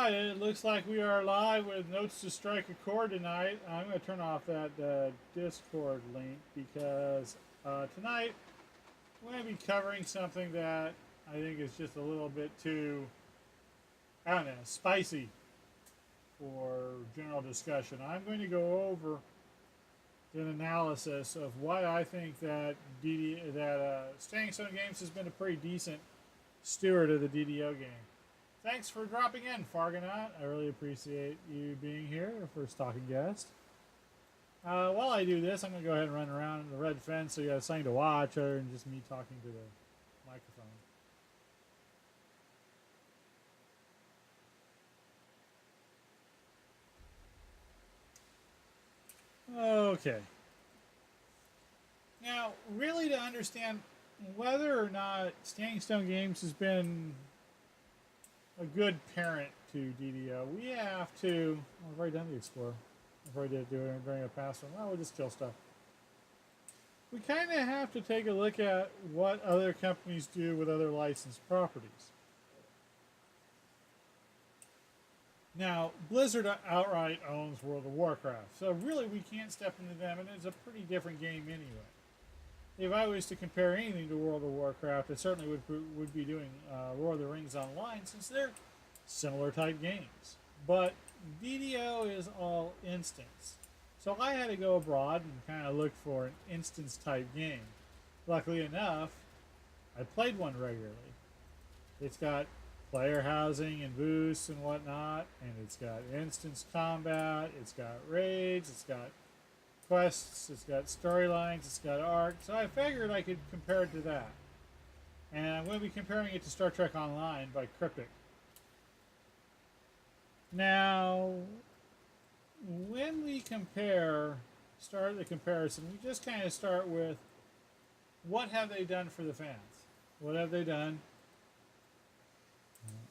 Alright, it looks like we are live with Notes to Strike a Chord tonight. I'm going to turn off that Discord link because tonight we're going to be covering something that I think is just a little bit too, I don't know, spicy for general discussion. I'm going to go over an analysis of why I think that Standing Stone Games has been a pretty decent steward of the DDO game. Thanks for dropping in, Fargonaut. I really appreciate you being here, first talking guest. While I do this, I'm going to go ahead and run around the red fence so you have something to watch other than just me talking to the microphone. Okay. Now, really to understand whether or not Standing Stone Games has been a good parent to DDO, we have to. I've already done the Explorer. I've already did it during a past one. Well, we'll just chill stuff. We kind of have to take a look at what other companies do with other licensed properties. Now, Blizzard outright owns World of Warcraft, so really we can't step into them, and it's a pretty different game anyway. If I was to compare anything to World of Warcraft, I certainly would be doing Lord of the Rings Online, since they're similar type games. But DDO is all instance. So I had to go abroad and kind of look for an instance type game. Luckily enough, I played one regularly. It's got player housing and boosts and whatnot, and it's got instance combat, it's got raids, it's got quests, it's got storylines, it's got arc, so I figured I could compare it to that. And I'm going to be comparing it to Star Trek Online by Cryptic. Now, when we start the comparison, we just kind of start with what have they done for the fans? What have they done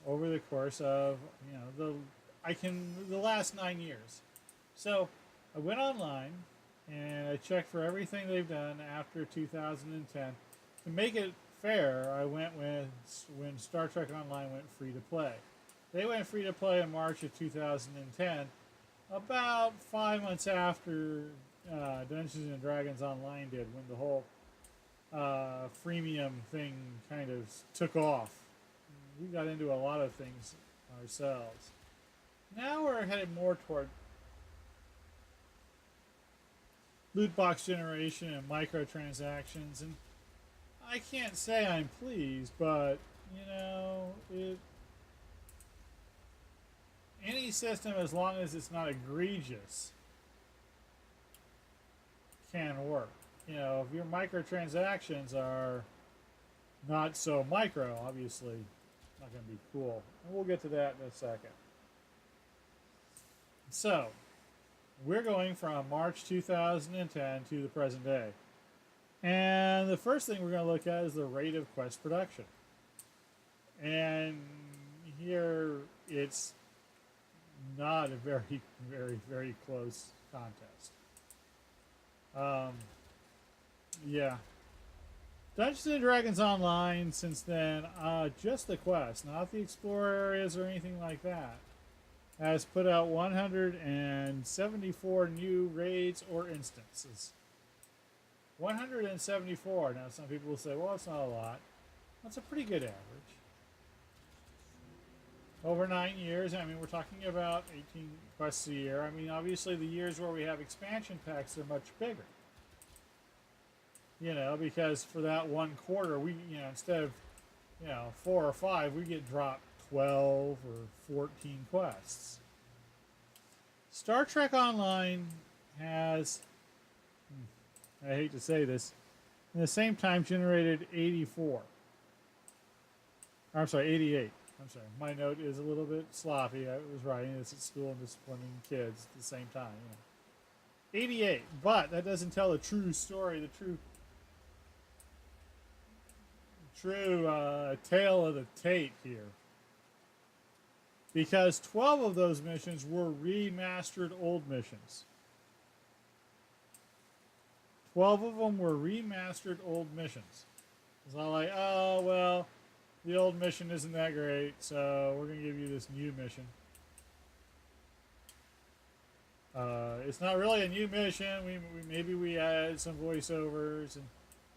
over the course of, the last 9 years? So I went online and I checked for everything they've done after 2010. To make it fair, I went with when Star Trek Online went free to play. They went free to play in March of 2010, about 5 months after Dungeons and Dragons Online did, when the whole freemium thing kind of took off. We got into a lot of things ourselves. Now we're headed more toward loot box generation and microtransactions, and I can't say I'm pleased, but any system, as long as it's not egregious, can work. If your microtransactions are not so micro, obviously not going to be cool. And we'll get to that in a second. So, we're going from March 2010 to the present day. And the first thing we're going to look at is the rate of quest production. And here it's not a very, very, very close contest. Yeah. Dungeons and Dragons Online, since then, just the quest, not the Explorer areas or anything like that, has put out 174 new raids or instances. 174. Now, some people will say, well, that's not a lot. That's a pretty good average. Over 9 years, we're talking about 18 quests a year. Obviously, the years where we have expansion packs are much bigger. Because for that one quarter, we, instead of, 4 or 5, we get dropped 12 or 14 quests. Star Trek Online has, I hate to say this, in the same time generated 84. I'm sorry, 88. I'm sorry, my note is a little bit sloppy. I was writing this at school and disciplining kids at the same time. 88, but that doesn't tell the true story, the true tale of the tape here. Because 12 of those missions were remastered old missions. 12 of them were remastered old missions. It's not like, oh, well, the old mission isn't that great, so we're going to give you this new mission. It's not really a new mission. Maybe we added some voiceovers and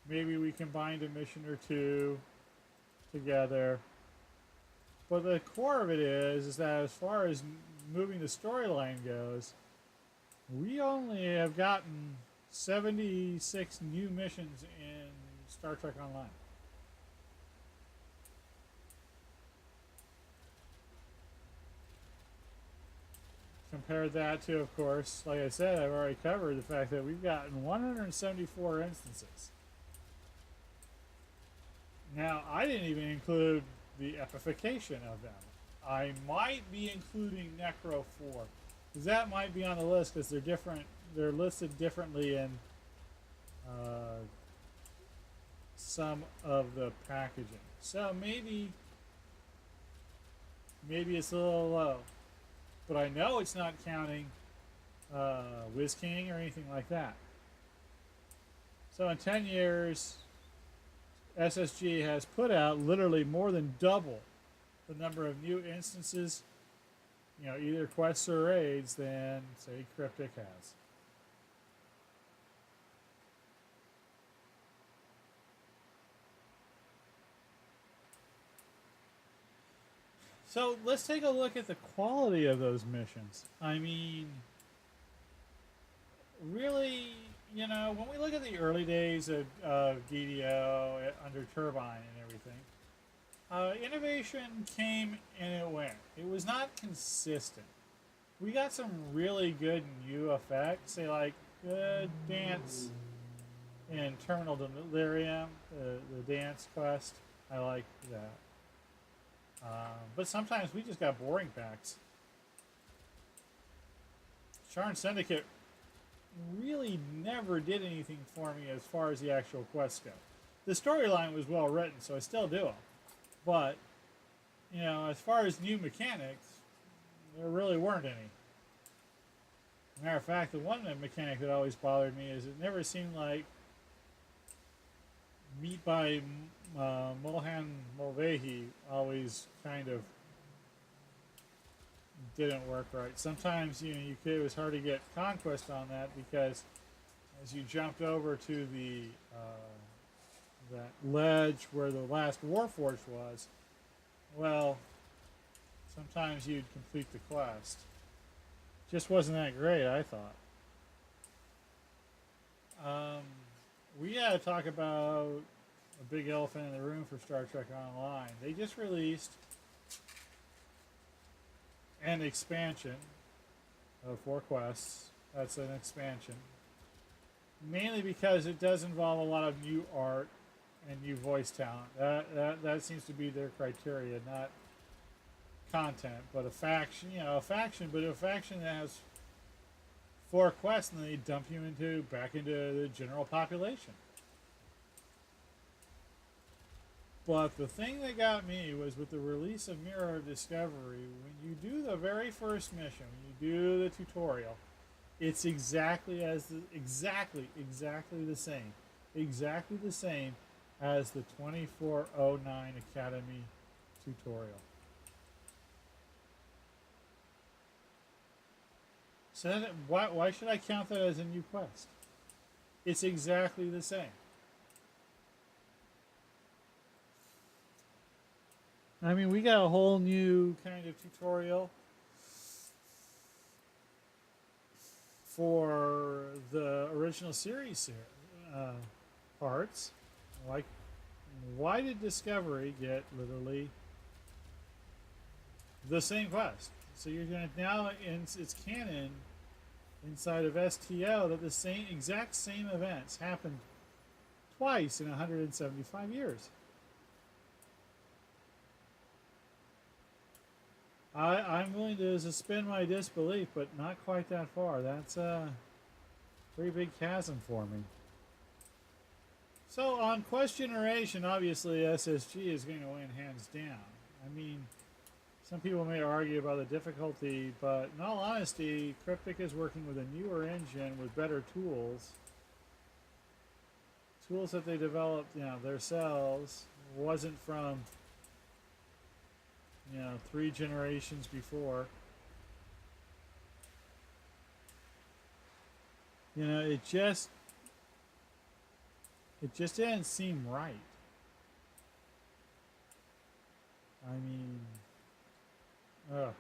maybe we combined a mission or two together. But the core of it is that as far as moving the storyline goes, we only have gotten 76 new missions in Star Trek Online. Compare that to, of course, like I said, I've already covered the fact that we've gotten 174 instances. Now, I didn't even include the epification of them. I might be including Necro 4, because that might be on the list because they're different. They're listed differently in some of the packaging. So maybe it's a little low. But I know it's not counting Whiz King or anything like that. So in 10 years, SSG has put out literally more than double the number of new instances, you know, either quests or raids than, say, Cryptic has. So let's take a look at the quality of those missions. I mean, really, you know, when we look at the early days of DDO under Turbine and everything, innovation came and it went. It was not consistent. We got some really good new effects, say like good dance in Terminal Delirium, the dance quest. I like that. But sometimes we just got boring packs. Sharn Syndicate really never did anything for me as far as the actual quests go. The storyline was well written, so I still do them. But, you know, as far as new mechanics, there really weren't any. Matter of fact, the one mechanic that always bothered me is it never seemed like Meat by Mohan Mulvahi always kind of didn't work right. Sometimes, you know, it was hard to get conquest on that because as you jumped over to the that ledge where the last Warforged was, well, sometimes you'd complete the quest. Just wasn't that great, I thought. We gotta talk about a big elephant in the room for Star Trek Online. They just released an expansion of 4 quests. That's an expansion. Mainly because it does involve a lot of new art and new voice talent. That seems to be their criteria, not content, but a faction, you know, a faction that has 4 quests and then they dump you back into the general population. But the thing that got me was with the release of Mirror of Discovery, when you do the very first mission, when you do the tutorial, it's exactly the same. Exactly the same as the 2409 Academy tutorial. So then why should I count that as a new quest? It's exactly the same. I mean, we got a whole new kind of tutorial for the original series parts. Like, why did Discovery get literally the same quest? So you're going to now, it's canon inside of STO that the exact same events happened twice in 175 years. I'm willing to suspend my disbelief, but not quite that far. That's a pretty big chasm for me. So on quest generation, obviously SSG is going to win hands down. I mean, some people may argue about the difficulty, but in all honesty, Cryptic is working with a newer engine with better tools. Tools that they developed, you know, themselves. Wasn't from, you know, 3 generations before. it just didn't seem right. I mean, ugh.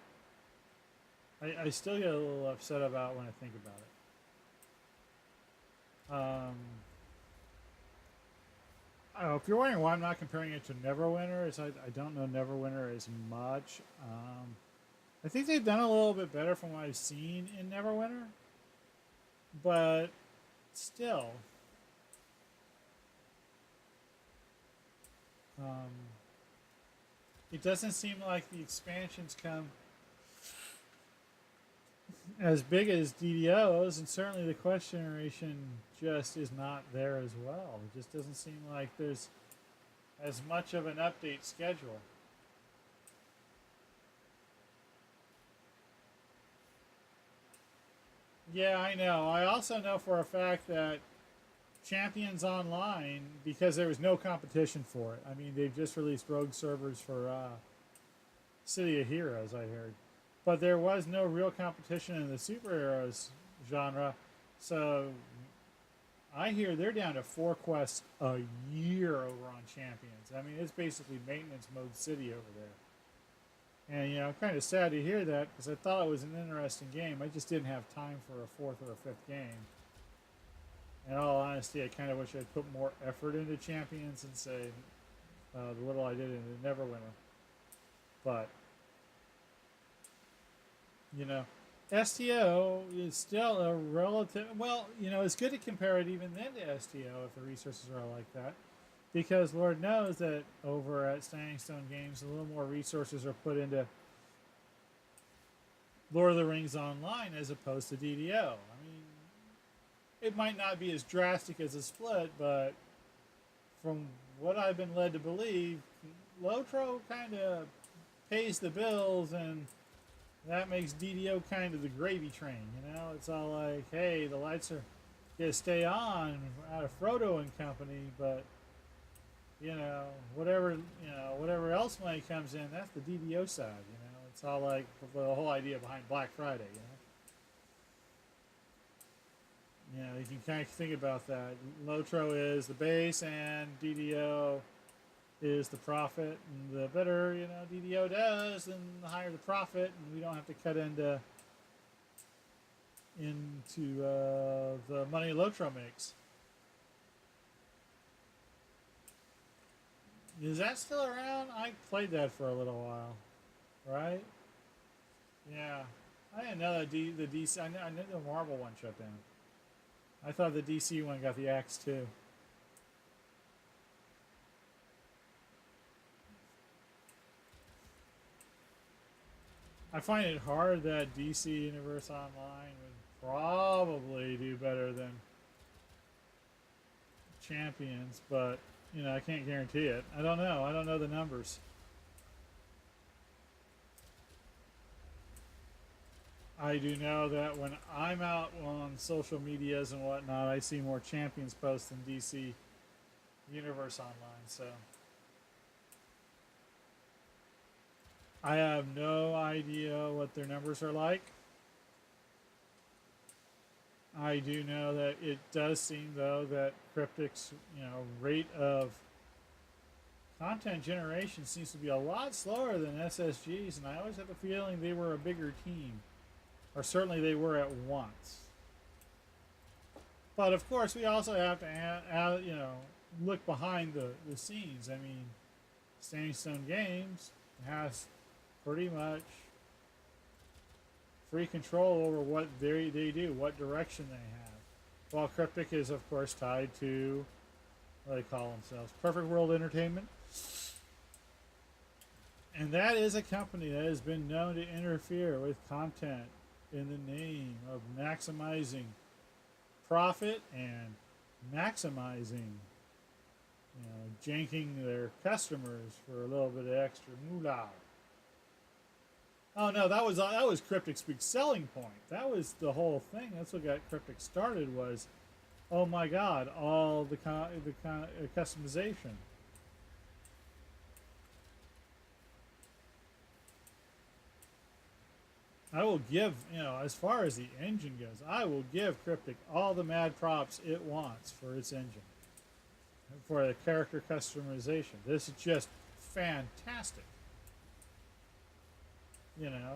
I still get a little upset about when I think about it. If you're wondering why I'm not comparing it to Neverwinter, is I don't know Neverwinter as much. I think they've done a little bit better from what I've seen in Neverwinter, but still, um, it doesn't seem like the expansions come as big as DDOs, and certainly the quest generation just is not there as well. It just doesn't seem like there's as much of an update schedule. Yeah, I know. I also know for a fact that Champions Online, because there was no competition for it. I mean, they've just released rogue servers for City of Heroes, I heard. But there was no real competition in the superheroes genre. So I hear they're down to 4 quests a year over on Champions. I mean, it's basically maintenance mode city over there. And, I'm kind of sad to hear that because I thought it was an interesting game. I just didn't have time for a 4th or a 5th game. In all honesty, I kind of wish I'd put more effort into Champions and say the little I did in the Neverwinter. But, STO is still a relative. Well, it's good to compare it even then to STO if the resources are like that. Because Lord knows that over at Standing Stone Games, a little more resources are put into Lord of the Rings Online as opposed to DDO. I mean, it might not be as drastic as a split, but from what I've been led to believe, Lotro kind of pays the bills, and that makes DDO kind of the gravy train. It's all like, hey, the lights are gonna stay on out of Frodo and company, but whatever else money comes in, that's the DDO side. It's all like the whole idea behind Black Friday. You can kind of think about that. Lotro is the base, and DDO is the profit. And the better DDO does, then the higher the profit, and we don't have to cut into the money Lotro makes. Is that still around? I played that for a little while, right? Yeah, I didn't know that the DC. I knew the Marvel one shut down. I thought the DC one got the axe too. I find it hard that DC Universe Online would probably do better than Champions, but I can't guarantee it. I don't know. I don't know the numbers. I do know that when I'm out on social medias and whatnot, I see more Champions posts than DC Universe Online. So I have no idea what their numbers are like. I do know that it does seem, though, that Cryptic's rate of content generation seems to be a lot slower than SSG's, and I always have a feeling they were a bigger team, or certainly they were at once. But of course, we also have to look behind the scenes. I mean, Standing Stone Games has pretty much free control over what they do, what direction they have. While Cryptic is, of course, tied to what they call themselves, Perfect World Entertainment. And that is a company that has been known to interfere with content in the name of maximizing profit and maximizing, janking their customers for a little bit of extra moolah. Oh no, that was Cryptic's big selling point. That was the whole thing. That's what got Cryptic started. Was, oh my God, all the customization. I will give, as far as the engine goes, I will give Cryptic all the mad props it wants for its engine, for the character customization. This is just fantastic.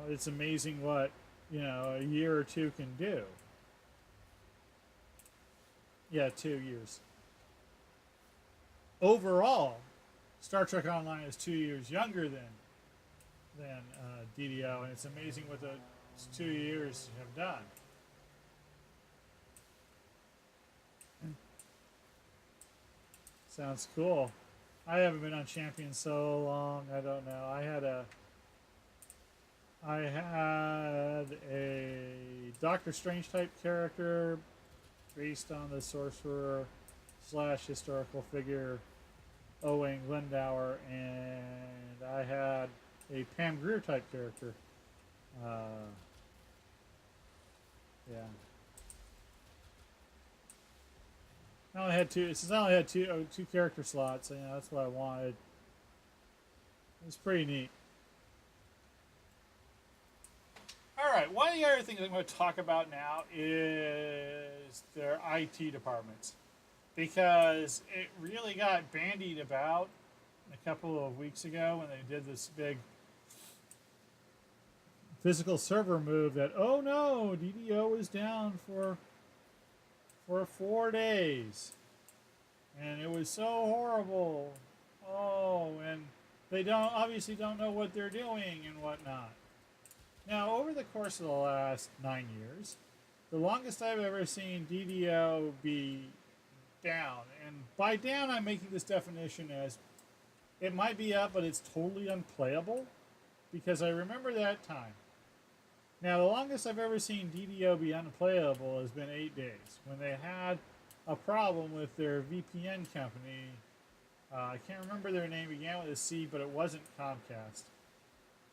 It's amazing what, a year or two can do. Yeah, 2 years. Overall, Star Trek Online is 2 years younger than DDO, and it's amazing what the 2 years have done. Sounds cool. I haven't been on Champion so long. I don't know. I had a Doctor Strange type character based on the sorcerer / historical figure Owain Glendower, and I had a Pam Grier type character. Yeah. I only had two. Since I only had two character slots, that's what I wanted. It's pretty neat. All right, one of the other things I'm going to talk about now is their IT departments, because it really got bandied about a couple of weeks ago when they did this big physical server move that, oh no, DDO is down for 4 days, and it was so horrible. Oh, and they obviously don't know what they're doing and whatnot. Now, over the course of the last 9 years, the longest I've ever seen DDO be down, and by down I'm making this definition as it might be up, but it's totally unplayable, because I remember that time. Now, the longest I've ever seen DDO be unplayable has been 8 days, when they had a problem with their VPN company. I can't remember their name, began with a C, but it wasn't Comcast.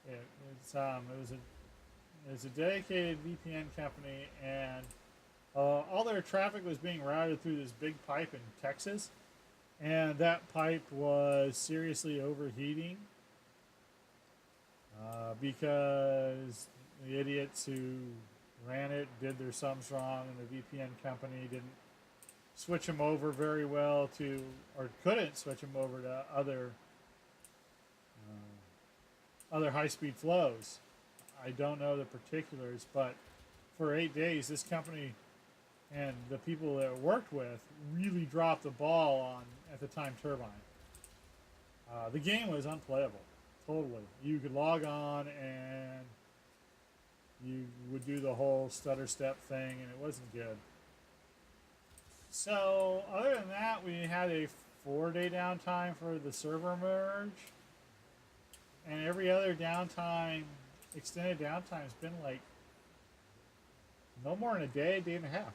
It was a dedicated VPN company, and all their traffic was being routed through this big pipe in Texas, and that pipe was seriously overheating because the idiots who ran it did their sums wrong, and the VPN company didn't switch them over very well or couldn't switch them over to other high-speed flows. I don't know the particulars, but for 8 days, this company and the people that it worked with really dropped the ball on, at the time, Turbine. The game was unplayable, totally. You could log on and you would do the whole stutter step thing, and it wasn't good. So, other than that, we had a 4-day downtime for the server merge, and every other downtime, extended downtime, has been like no more than a day and a half.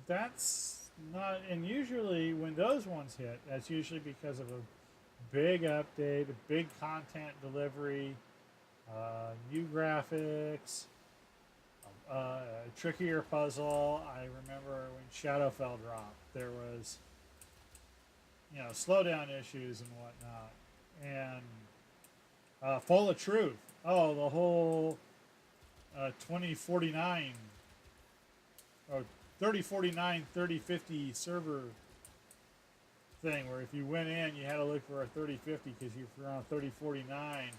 That's not, and usually when those ones hit, that's usually because of a big update, a big content delivery, new graphics, a trickier puzzle. I remember when Shadowfell dropped, there was, slowdown issues and whatnot. And Full of Truth. Oh, the whole 2049 or 3049, 3050 server thing, where if you went in, you had to look for a 3050 because if you're on 3049,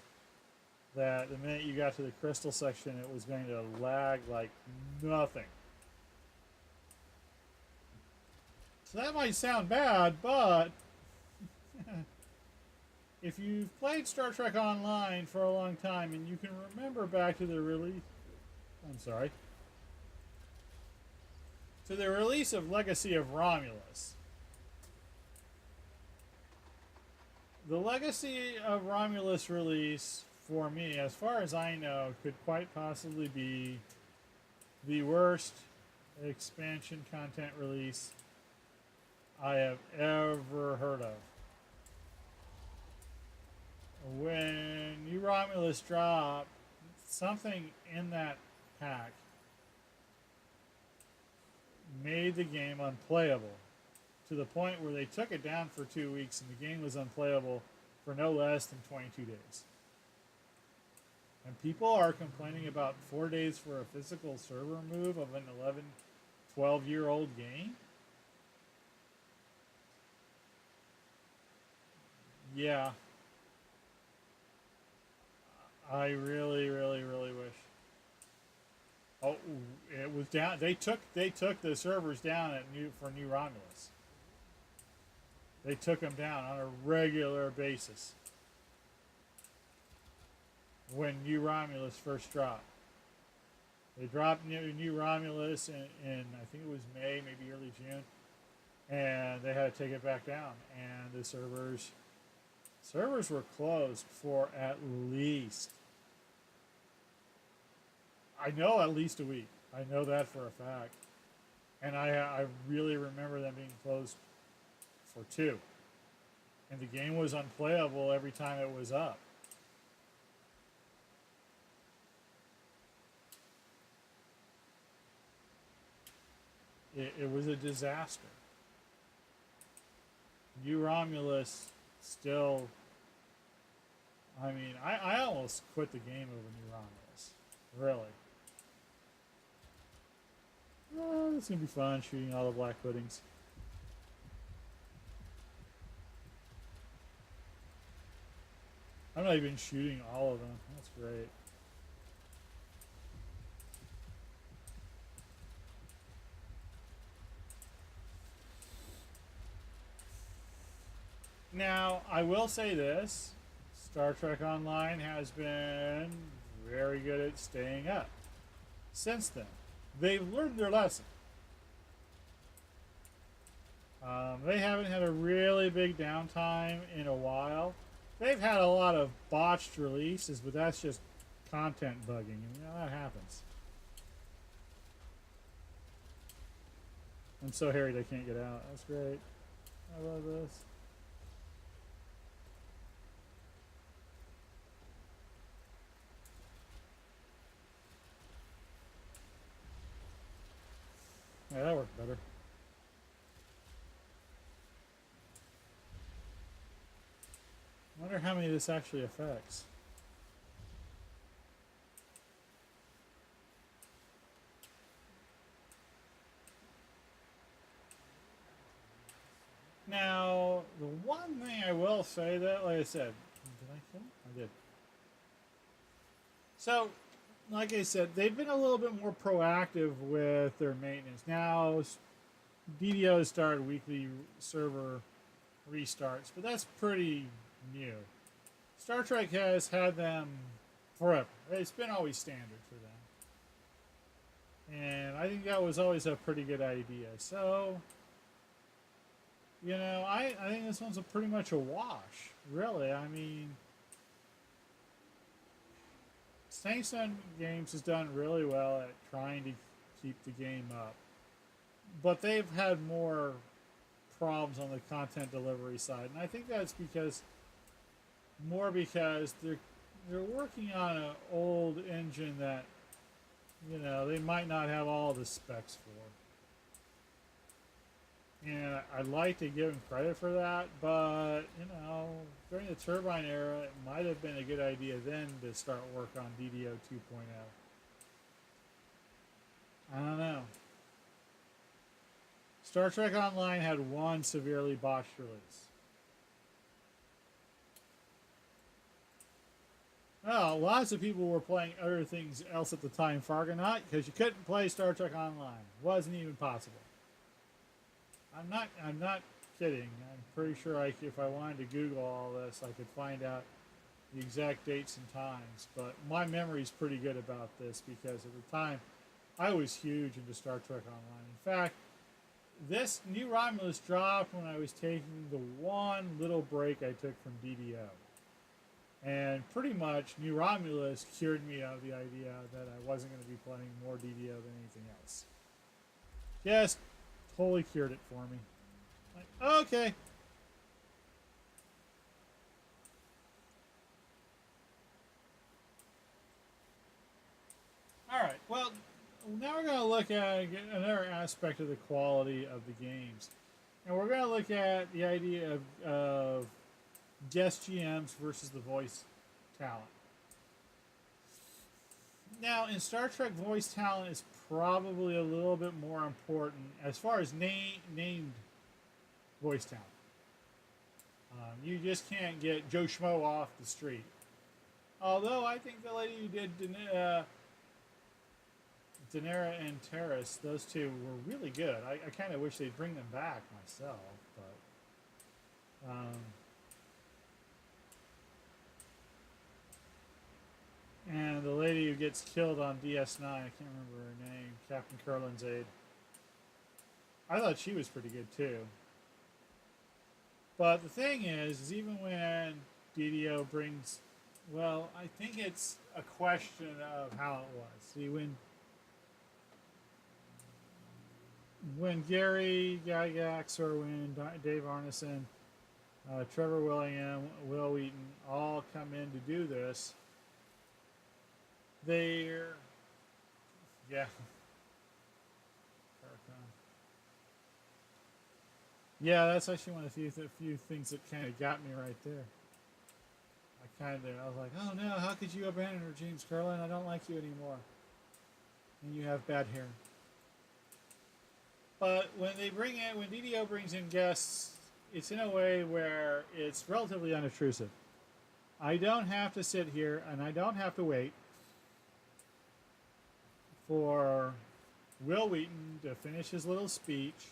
that the minute you got to the crystal section, it was going to lag like nothing. So that might sound bad, but if you've played Star Trek Online for a long time and you can remember back to the release, to the release of Legacy of Romulus. The Legacy of Romulus release, for me, as far as I know, could quite possibly be the worst expansion content release I have ever heard of. When New Romulus dropped, something in that pack made the game unplayable, to the point where they took it down for 2 weeks and the game was unplayable for no less than 22 days. And people are complaining about 4 days for a physical server move of an 11, 12-year-old game. Yeah, I really, really, really wish. Oh, it was down. They took the servers down at New Romulus. They took them down on a regular basis when New Romulus first dropped. They dropped New Romulus in I think it was May, maybe early June, and they had to take it back down. And the servers were closed for at least, I know, at least a week. I know that for a fact, and I really remember them being closed for 2, and the game was unplayable every time it was up. It was a disaster. New Romulus still. I mean, I almost quit the game over New Romulus. Really. Oh, it's gonna be fun shooting all the black puddings. I'm not even shooting all of them. That's great. Now, I will say this. Star Trek Online has been very good at staying up since then. They've learned their lesson. They haven't had a really big downtime in a while. They've had a lot of botched releases, but that's just content bugging, and that happens. I'm so harried I can't get out. That's great. I love this. Yeah, that worked better. I wonder how many this actually affects. Now, the one thing I will say that, like I said, did I kill him? I did. So, like I said, they've been a little bit more proactive with their maintenance. Now, DDO started weekly server restarts, but that's pretty new. Star Trek has had them forever. It's been always standard for them. And I think that was always a pretty good idea. So, I think this one's pretty much a wash, really. I mean, Stangstone Games has done really well at trying to keep the game up. But they've had more problems on the content delivery side. And I think that's because they're working on an old engine that they might not have all the specs for. And I'd like to give them credit for that, but during the Turbine era, it might have been a good idea then to start work on DDO 2.0. I don't know. Star Trek Online had one severely botched release. Well, lots of people were playing other things else at the time, Fargonaut, because you couldn't play Star Trek Online. It wasn't even possible. I'm not kidding. I'm pretty sure if I wanted to Google all this, I could find out the exact dates and times. But my memory's pretty good about this because at the time, I was huge into Star Trek Online. In fact, this New Romulus dropped when I was taking the one little break I took from DDO. And pretty much New Romulus cured me of the idea that I wasn't going to be playing more DDO than anything else. Just totally cured it for me. Like, okay. Alright, well, now we're going to look at another aspect of the quality of the games. And we're going to look at the idea of guest GMs versus the voice talent. Now, in Star Trek, voice talent is probably a little bit more important as far as named voice talent. You just can't get Joe Schmo off the street. Although I think the lady who did Daenerys and Terrace, those two were really good. I kind of wish they'd bring them back myself, but and the lady who gets killed on DS9, I can't remember her name, Captain Curlin's aide. I thought she was pretty good too. But the thing is even when DDO brings, well, I think it's a question of how it was. See, when Gary Gygax or when Dave Arneson, Trevor William, Will Wheaton all come in to do this, they're, yeah. Yeah, that's actually one of the few things that kind of got me right there. I was like, oh no, how could you abandon her, James Curlin? I don't like you anymore. And you have bad hair. But when DDO brings in guests, it's in a way where it's relatively unobtrusive. I don't have to sit here and I don't have to wait for Will Wheaton to finish his little speech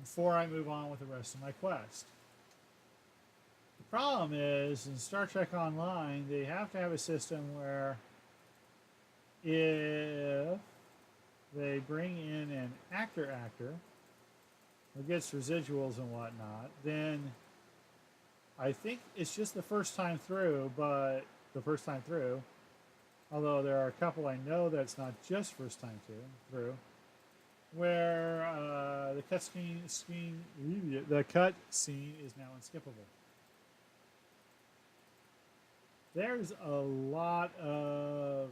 before I move on with the rest of my quest. The problem is, in Star Trek Online, they have to have a system where if they bring in an actor who gets residuals and whatnot, then I think it's just the first time through, although there are a couple I know that's not just first time through, where the cut scene is now unskippable. There's a lot of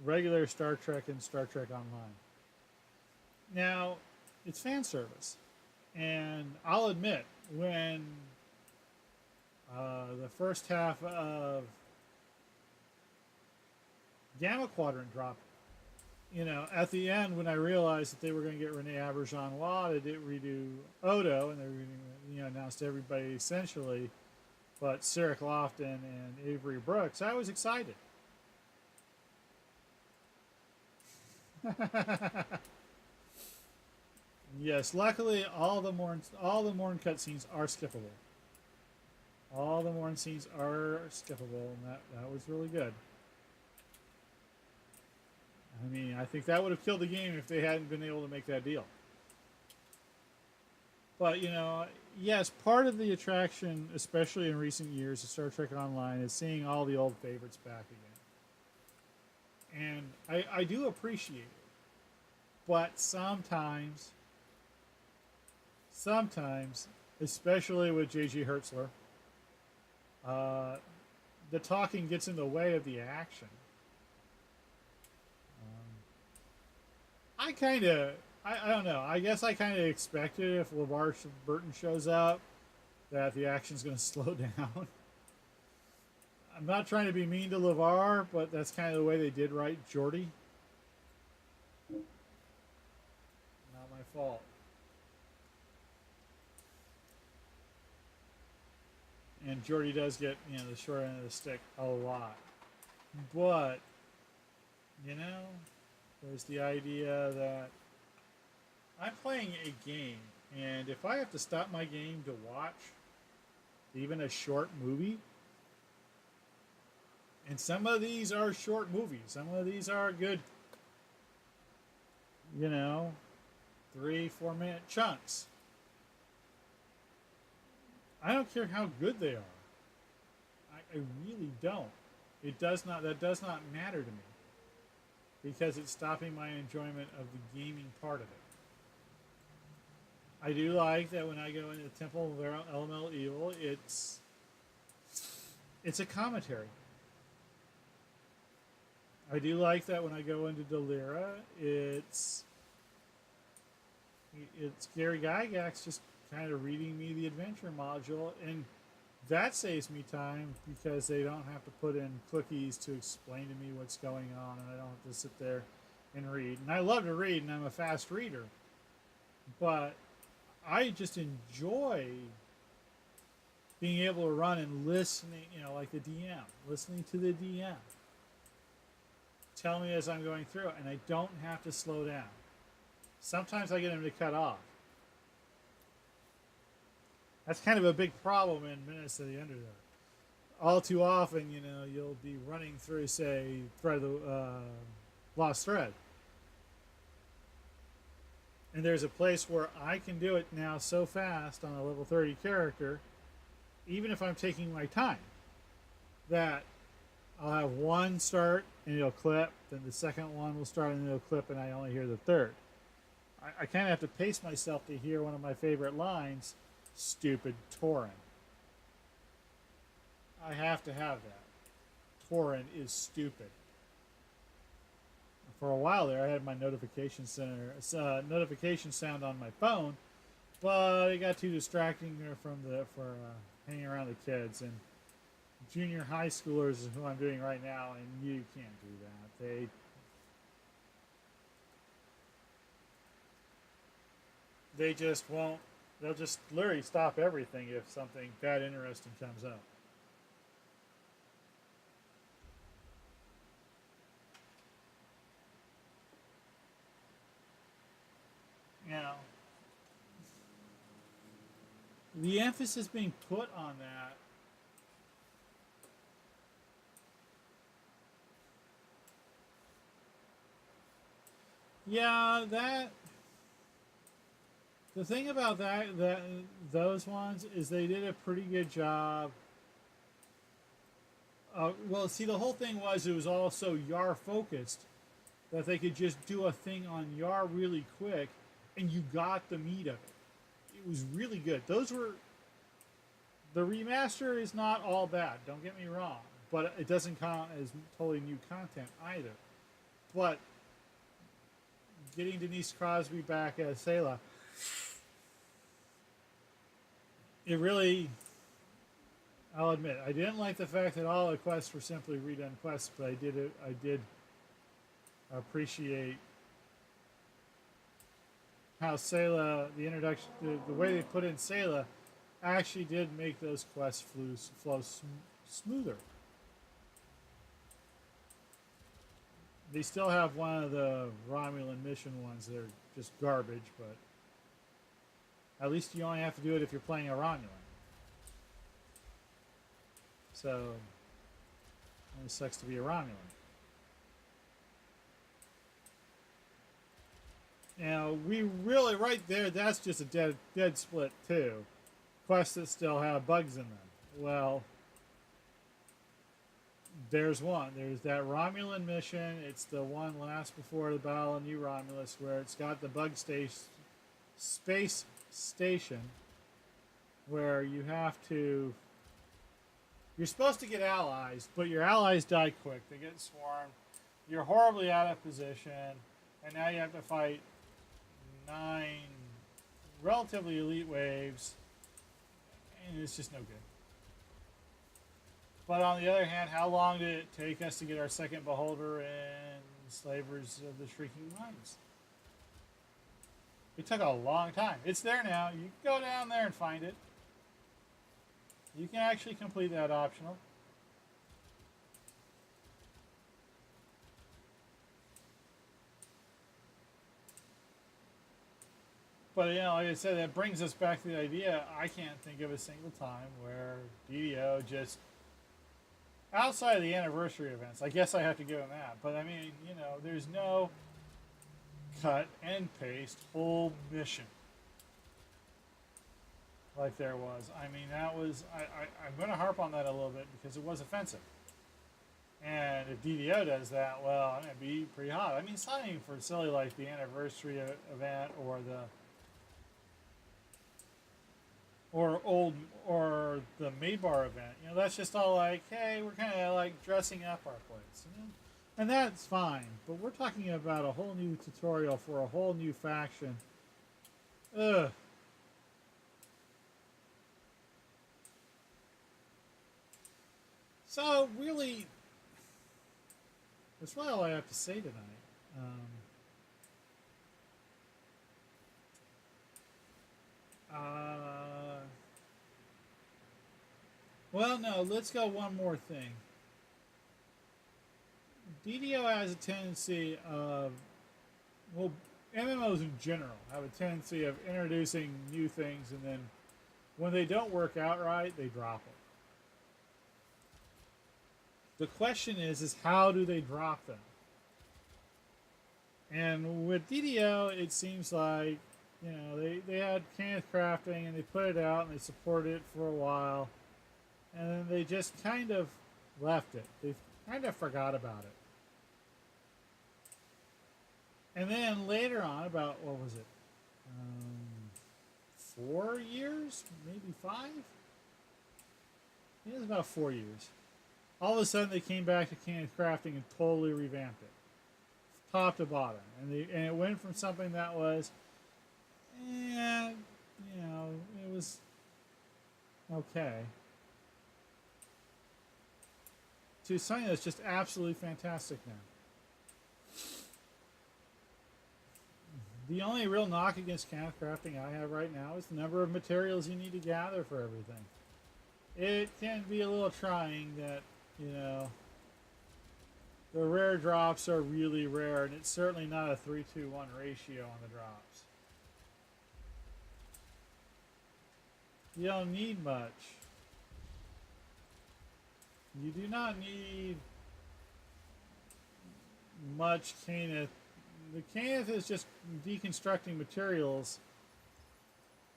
regular Star Trek and Star Trek Online. Now, it's fan service. And I'll admit, when the first half of Gamma Quadrant dropped, at the end when I realized that they were going to get Rene Auberjonois to redo Odo, and they were announced everybody essentially, but Sarah Lofton and Avery Brooks, I was excited. Yes, luckily all the Morn cutscenes are skippable. All the Morn scenes are skippable, and that was really good. I mean, I think that would have killed the game if they hadn't been able to make that deal. But, yes, part of the attraction, especially in recent years of Star Trek Online, is seeing all the old favorites back again. And I do appreciate it. But sometimes, especially with J.G. Hertzler, the talking gets in the way of the action. I don't know. I guess I kind of expected if LeVar Burton shows up that the action's going to slow down. I'm not trying to be mean to LeVar, but that's kind of the way they did write Geordi. Not my fault. And Geordi does get, the short end of the stick a lot. But, there's the idea that I'm playing a game, and if I have to stop my game to watch even a short movie, and some of these are short movies, some of these are good, 3-4 minute chunks. I don't care how good they are. I really don't. That does not matter to me, because it's stopping my enjoyment of the gaming part of it. I do like that when I go into the Temple of Elemental Evil, it's a commentary. I do like that when I go into Delira, it's Gary Gygax just kind of reading me the adventure module, and That saves me time because they don't have to put in cookies to explain to me what's going on, and I don't have to sit there and read. And I love to read, and I'm a fast reader, but I just enjoy being able to run and listening, like the DM, listening to the DM. Tell me as I'm going through it, and I don't have to slow down. Sometimes I get them to cut off. That's kind of a big problem in Menace to the Underdark. All too often, you'll be running through, say, Lost Thread. And there's a place where I can do it now so fast on a level 30 character, even if I'm taking my time, that I'll have one start and it'll clip, then the second one will start and it'll clip, and I only hear the third. I kind of have to pace myself to hear one of my favorite lines, "Stupid Tauren." I have to have that. Tauren is stupid. For a while there, I had my notification sound on my phone, but it got too distracting for hanging around the kids. And junior high schoolers is who I'm doing right now, and you can't do that. They just won't. They'll just literally stop everything if something that interesting comes up. The emphasis being put on that. Yeah, the thing about those ones is they did a pretty good job. Well, see, the whole thing was it was all so Yar focused that they could just do a thing on Yar really quick, and you got the meat of it. It was really good. The remaster is not all bad. Don't get me wrong, but it doesn't count as totally new content either. But getting Denise Crosby back as Selah, it really, I'll admit, I didn't like the fact that all the quests were simply redone quests, but I did appreciate how Selah, the introduction, the way they put in Selah, actually did make those quests flow smoother. They still have one of the Romulan mission ones that are just garbage, but at least you only have to do it if you're playing a Romulan. So, it only sucks to be a Romulan. We really, right there, that's just a dead split too. Quests that still have bugs in them. Well, there's one. There's that Romulan mission. It's the one last before the Battle of New Romulus, where it's got the space station, where you have to. You're supposed to get allies, but your allies die quick. They get swarmed. You're horribly out of position, and now you have to fight 9 relatively elite waves, and it's just no good. But on the other hand, how long did it take us to get our second beholder in Slavers of the Shrieking Mines? It took a long time. It's there now. You can go down there and find it. You can actually complete that optional. But, like I said, that brings us back to the idea, I can't think of a single time where DDO just, outside of the anniversary events, I guess I have to give them that, but I mean, there's no cut and paste whole mission like there was. I mean, that was, I'm going to harp on that a little bit because it was offensive. And if DDO does that, well, I'm going to be pretty hot. I mean, it's not even for silly like the anniversary event or the Maybar event. That's just all like, hey, we're kind of like dressing up our place. And that's fine. But we're talking about a whole new tutorial for a whole new faction. Ugh. So really, that's really all I have to say tonight. Uh, well, no, let's go one more thing. DDO has a tendency of, well, MMOs in general have a tendency of introducing new things, and then when they don't work out right, they drop them. The question is how do they drop them? And with DDO, it seems like, they had Kenneth crafting and they put it out and they supported it for a while, and then they just kind of left it. They kind of forgot about it. And then later on, about, what was it? 4 years? Maybe 5? It was about 4 years. All of a sudden, they came back to Kenneth crafting and totally revamped it, top to bottom. And it went from something that was, it was okay, to something that's just absolutely fantastic now. The only real knock against Kenneth crafting I have right now is the number of materials you need to gather for everything. It can be a little trying that, the rare drops are really rare, and it's certainly not a 3-2-1 ratio on the drops. You don't need much. You do not need much Kenneth. The Kenneth is just deconstructing materials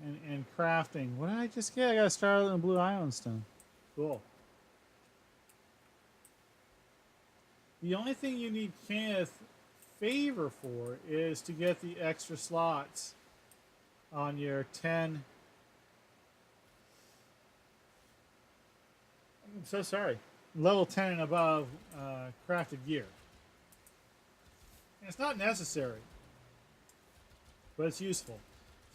and crafting. What did I just get? I got a Starlight and Blue Ion Stone. Cool. The only thing you need Kenneth favor for is to get the extra slots on your 10. I'm so sorry. Level 10 and above crafted gear. And it's not necessary, but it's useful.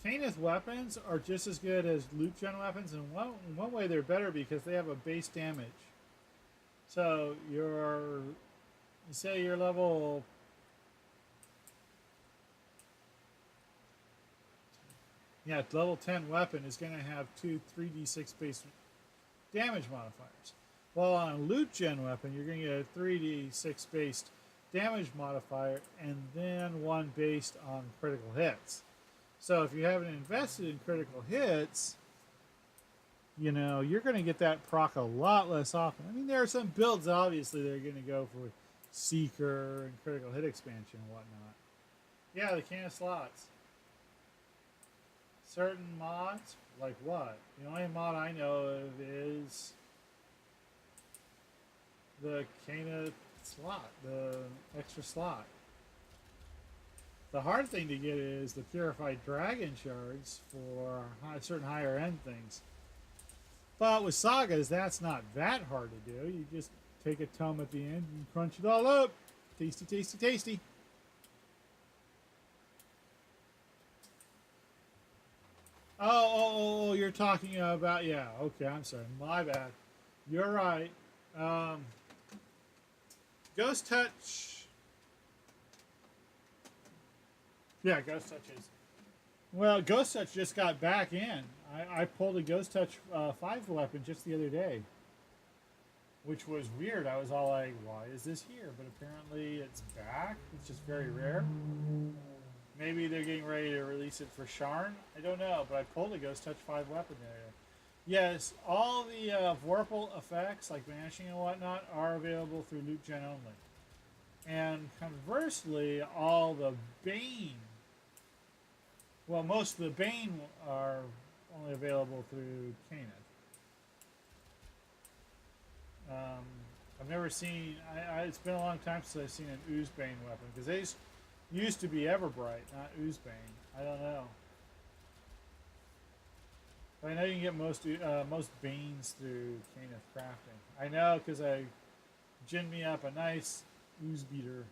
Kenneth weapons are just as good as loot gen weapons, and in one way they're better because they have a base damage. So say you're level 10 weapon is going to have 2 3d6 base damage modifiers. While on a loot gen weapon, you're going to get a 3d6 based damage modifier and then one based on critical hits. So if you haven't invested in critical hits, you're going to get that proc a lot less often. I mean, there are some builds, obviously, that are going to go for Seeker and critical hit expansion and whatnot. Yeah, the Kenneth slots. Certain mods, like what? The only mod I know of is the Kenneth slot, the extra slot. The hard thing to get is the purified dragon shards for certain higher end things. But with sagas, that's not that hard to do. You just take a tome at the end and crunch it all up. Tasty, tasty, tasty. Oh, you're talking about, yeah, okay, I'm sorry, my bad. You're right. Ghost Touch. Yeah, Ghost Touch is. Well, Ghost Touch just got back in. I pulled a Ghost Touch 5 weapon just the other day, which was weird. I was all like, why is this here? But apparently it's back. It's just very rare. Maybe they're getting ready to release it for Sharn. I don't know, but I pulled a Ghost Touch 5 weapon there. Yes, all the Vorpal effects, like banishing and whatnot, are available through loot gen only. And conversely, all the Bane, well, most of the Bane are only available through Kenneth. I've never seen, it's been a long time since I've seen an Ooze Bane weapon, because they used to be Everbright, not Ooze Bane. I don't know. But I know you can get most Banes through Kenneth crafting. I know, because I ginned me up a nice Ooze Beater.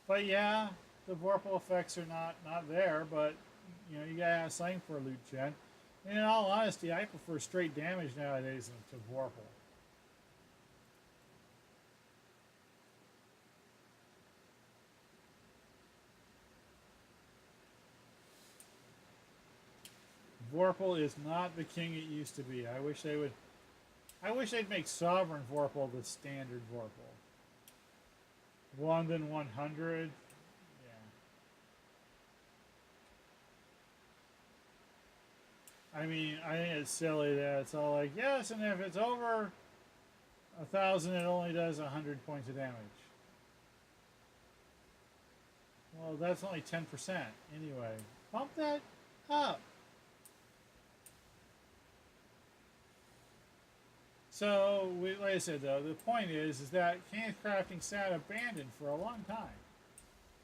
But yeah, the Vorpal effects are not there, but you gotta have something for a loot gen. And in all honesty, I prefer straight damage nowadays to Vorpal. Vorpal is not the king it used to be. I wish they would. I wish they'd make Sovereign Vorpal the standard Vorpal. London 100. Yeah. I mean, I think it's silly that it's all like, yes, and if it's over 1,000, it only does 100 points of damage. Well, that's only 10% anyway. Bump that up. So, like I said, though, the point is that Kenneth Crafting sat abandoned for a long time.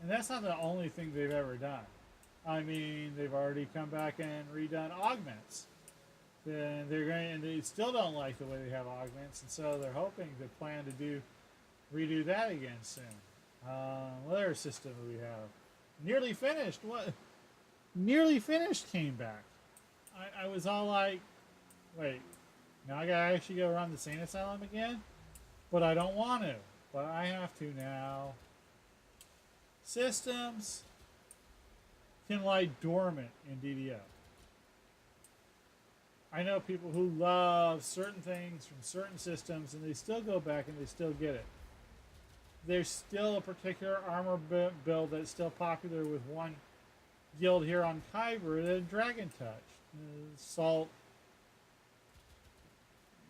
And that's not the only thing they've ever done. I mean, they've already come back and redone augments. And they still don't like the way they have augments, and so they're hoping to plan to redo that again soon. What other system do we have? Nearly finished. What? Nearly finished came back. I was all like, wait, now I gotta actually go run the Sane Asylum again? But I don't want to. But I have to now. Systems can lie dormant in DDO. I know people who love certain things from certain systems and they still go back and they still get it. There's still a particular armor build that's still popular with one guild here on Kyber, the Dragon Touch.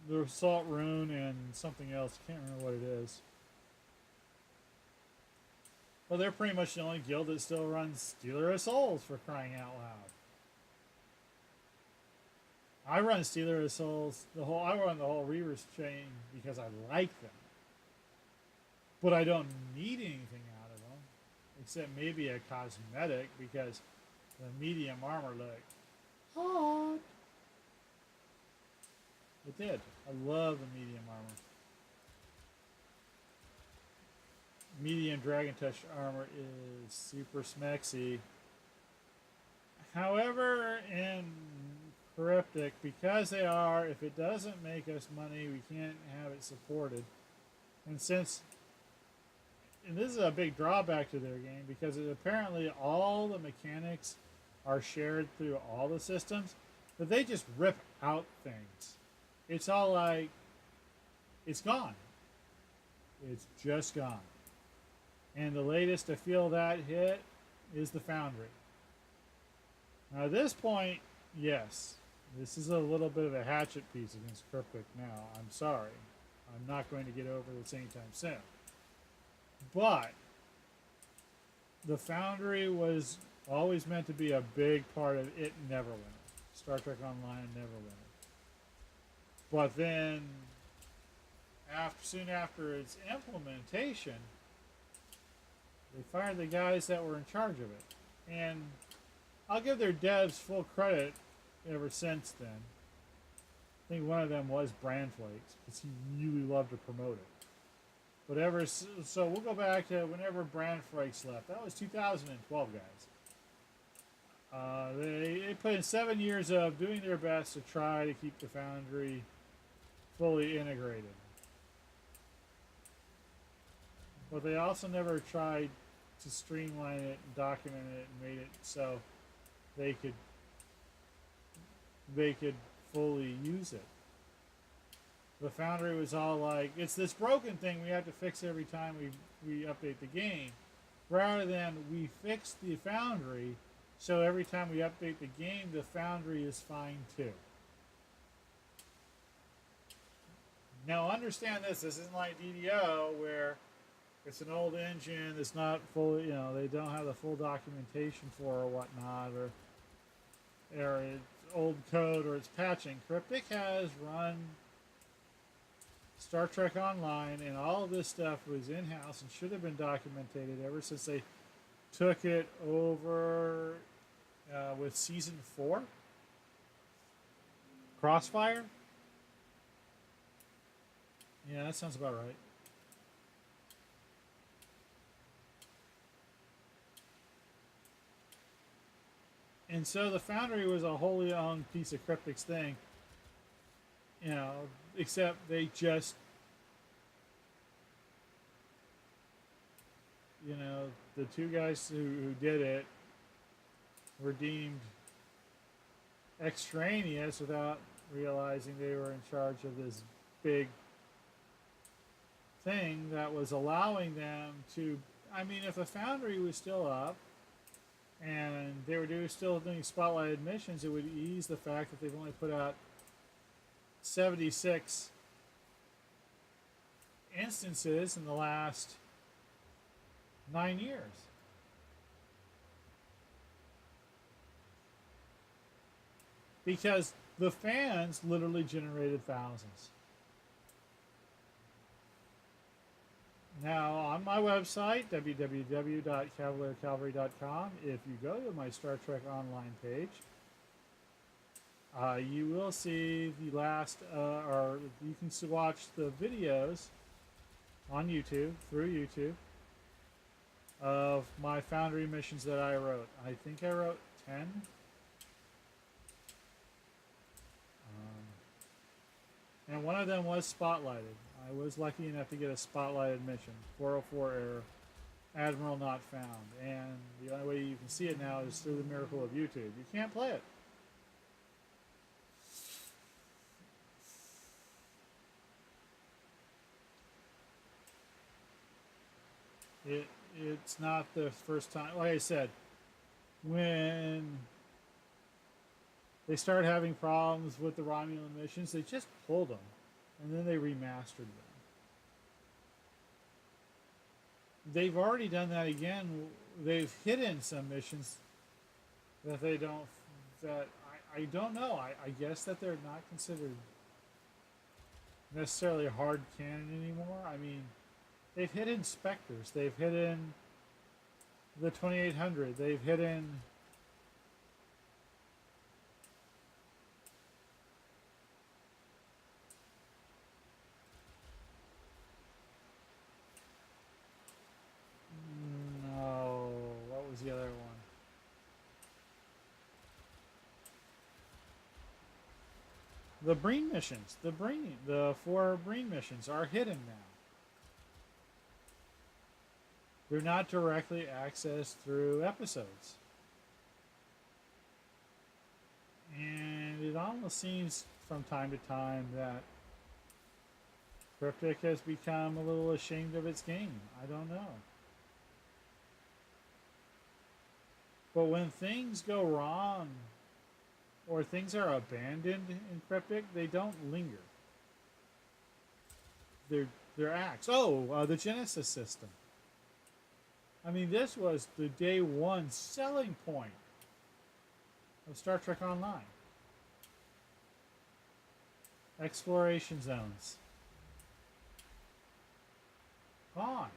The Salt Rune and something else. I can't remember what it is. But they're pretty much the only guild that still runs Stealer of Souls, for crying out loud. I run Stealer of Souls, I run the whole Reaver's chain because I like them. But I don't need anything out of them, except maybe a cosmetic because the medium armor looked hot. It did. I love the medium armor. Medium Dragon Touch armor is super smexy. However, in Cryptic, because they are, if it doesn't make us money, we can't have it supported. And this is a big drawback to their game, because apparently all the mechanics are shared through all the systems, but they just rip out things. It's all like, it's gone. It's just gone. And the latest to feel that hit is the Foundry. Now at this point, yes, this is a little bit of a hatchet piece against Cryptic now. I'm sorry. I'm not going to get over this anytime soon. But the Foundry was always meant to be a big part of it. Never winning. Star Trek Online never winning. But then, soon after its implementation, they fired the guys that were in charge of it. And I'll give their devs full credit ever since then. I think one of them was Brand Flakes, because he really loved to promote it. So we'll go back to whenever Brand Flakes left. That was 2012, guys. They put in 7 years of doing their best to try to keep the Foundry fully integrated. But they also never tried to streamline it and document it and made it so they could fully use it. The Foundry was all like, it's this broken thing we have to fix every time we update the game, rather than we fix the Foundry so every time we update the game the Foundry is fine too. Now understand this isn't like DDO where it's an old engine that's not fully, they don't have the full documentation for or whatnot, or it's old code or it's patching. Cryptic has run Star Trek Online, and all of this stuff was in-house and should have been documented ever since they took it over with Season 4. Crossfire? Yeah, that sounds about right. And so the Foundry was a wholly owned piece of Cryptic's thing, except they just, the two guys who did it were deemed extraneous without realizing they were in charge of this big thing that was allowing them to. I mean, if the foundry was still up and they were still doing spotlighted missions, it would ease the fact that they've only put out 76 instances in the last 9 years. Because the fans literally generated thousands. Now, on my website, www.cavaliercavalry.com, if you go to my Star Trek Online page, you will see the last, or you can watch the videos on YouTube, through YouTube, of my Foundry missions that I wrote. I think I wrote 10. And one of them was spotlighted. I was lucky enough to get a spotlighted mission, 404 error, Admiral not found. And the only way you can see it now is through the miracle of YouTube. You can't play it. It's not the first time. Like I said, when they started having problems with the Romulan missions, they just pulled them, and then they remastered them. They've already done that again. They've hidden some missions that they don't, that I don't know. I guess that they're not considered necessarily hard canon anymore. I mean, they've hidden Spectres. They've hidden the 2800. They've hidden the other one. The Breen missions, the 4 Breen missions are hidden now. They're not directly accessed through episodes. And it almost seems from time to time that Cryptic has become a little ashamed of its game. I don't know. But when things go wrong or things are abandoned in Cryptic, they don't linger. They're axed. The Genesis system. I mean, this was the day one selling point of Star Trek Online. Exploration zones. Gone.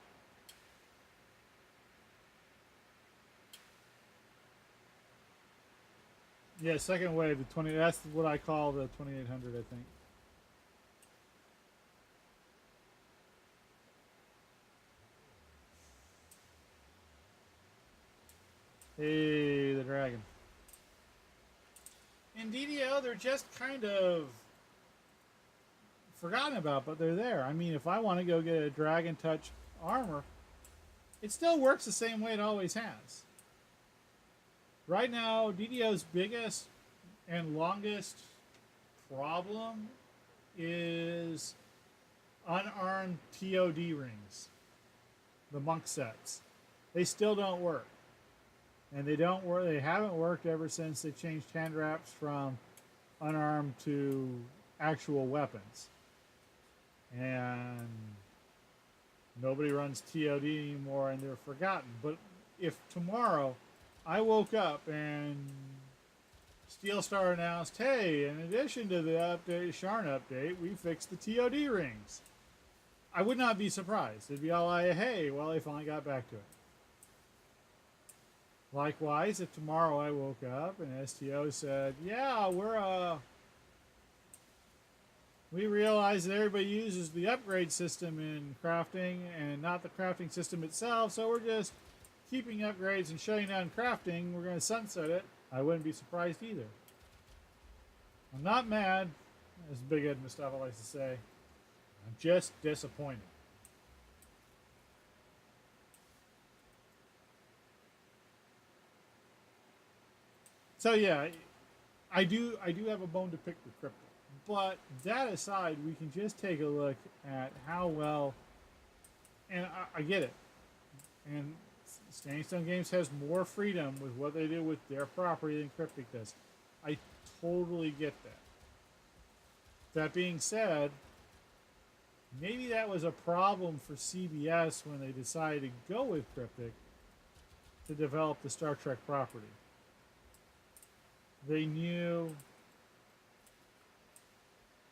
Yeah, second wave, the 20. That's what I call the 2800, I think. Hey, the dragon. In DDO, they're just kind of forgotten about, but they're there. I mean, if I want to go get a Dragon Touch armor, it still works the same way it always has. Right now, DDO's biggest and longest problem is unarmed TOD rings, the monk sets. They still don't work. And they don't work. They haven't worked ever since they changed hand wraps from unarmed to actual weapons. And nobody runs TOD anymore, and they're forgotten. But if tomorrow I woke up and Steel Star announced, hey, in addition to the update, Sharn update, we fixed the TOD rings, I would not be surprised. It'd be all like, hey, well, they finally got back to it. Likewise, if tomorrow I woke up and STO said, yeah, we realize that everybody uses the upgrade system in crafting and not the crafting system itself, so we're just keeping upgrades and shutting down crafting, we're going to sunset it, I wouldn't be surprised either. I'm not mad, as Big Ed Mustafa likes to say. I'm just disappointed. So yeah, I do have a bone to pick with cryptic. But that aside, we can just take a look at how well, and I get it. And Standing Stone Games has more freedom with what they do with their property than Cryptic does. I totally get that. That being said, maybe that was a problem for CBS when they decided to go with Cryptic to develop the Star Trek property. They knew,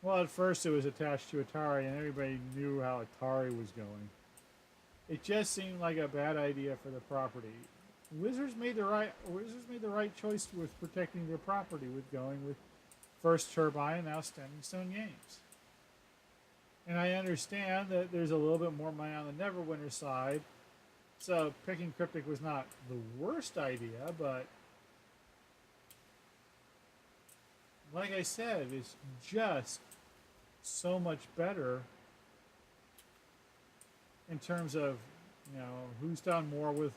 well, at first it was attached to Atari, and everybody knew how Atari was going. It just seemed like a bad idea for the property. Wizards made the right choice with protecting their property with going with First Turbine and now Standing Stone Games. And I understand that there's a little bit more money on the Neverwinter side, so picking Cryptic was not the worst idea, but like I said, it's just so much better in terms of, who's done more with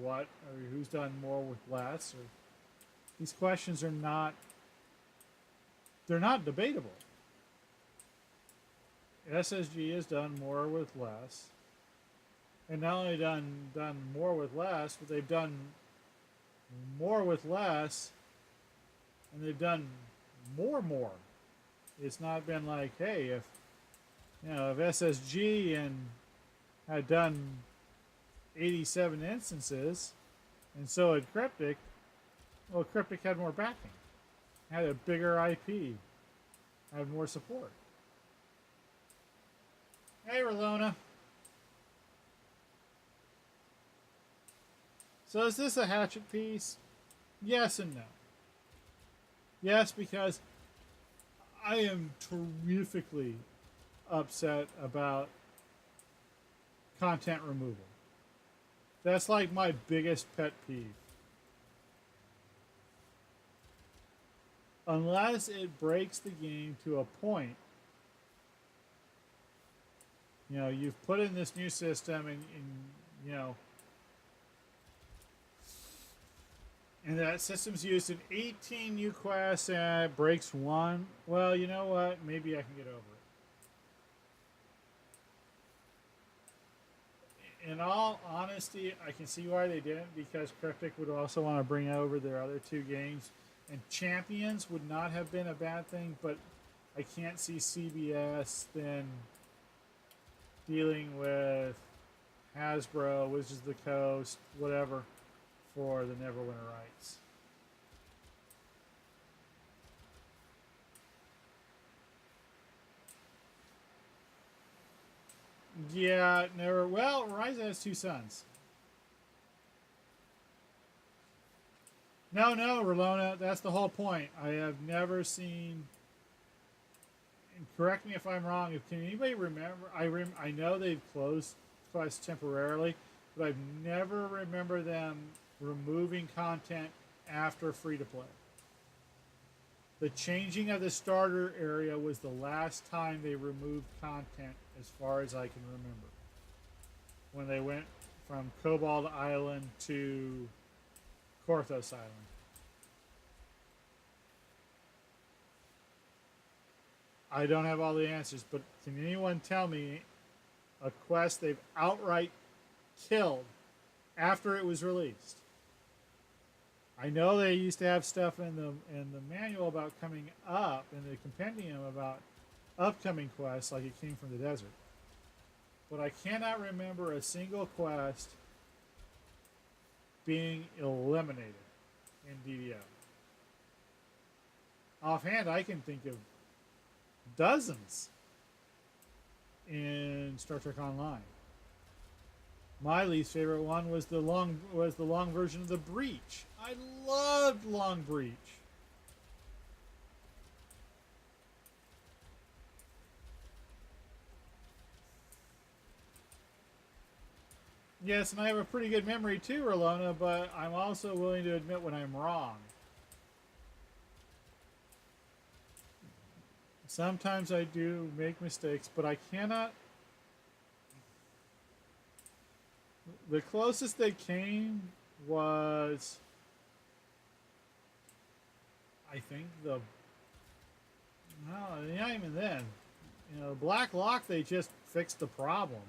what, or who's done more with less. Or these questions are not, they're not debatable. SSG has done more with less. And not only done more with less, but they've done more with less, and they've done more. It's not been like, hey, if SSG had done 87 instances, and so had Cryptic, well, Cryptic had more backing, had a bigger IP, had more support. Hey, Rolona. So is this a hatchet piece? Yes and no. Yes, because I am terrifically upset about content removal. That's like my biggest pet peeve. Unless it breaks the game to a point, you've put in this new system and that system's used in 18 new quests and it breaks one. Well, you know what? Maybe I can get over it. In all honesty, I can see why they didn't, because Cryptic would also want to bring over their other two games. And Champions would not have been a bad thing, but I can't see CBS then dealing with Hasbro, Wizards of the Coast, whatever, for the Neverwinter rights. Yeah, never. Well, Ryza has two sons. No, Rolona, that's the whole point. I have never seen, and correct me if I'm wrong, can anybody remember, I know they've closed quests temporarily, but I've never remember them removing content after free-to-play. The changing of the starter area was the last time they removed content, as far as I can remember. When they went from Cobalt Island to Korthos Island. I don't have all the answers, but can anyone tell me a quest they've outright killed after it was released? I know they used to have stuff in the manual about coming up, in the compendium about upcoming quests, like it came from the desert. But I cannot remember a single quest being eliminated in DDO. Offhand, I can think of dozens in Star Trek Online. My least favorite one was the long version of the Breach. I loved Long Breach. Yes, and I have a pretty good memory too, Rolona, but I'm also willing to admit when I'm wrong. Sometimes I do make mistakes, but I cannot. The closest they came was, I think the no, not even then. You know, Black Lock, they just fixed the problem.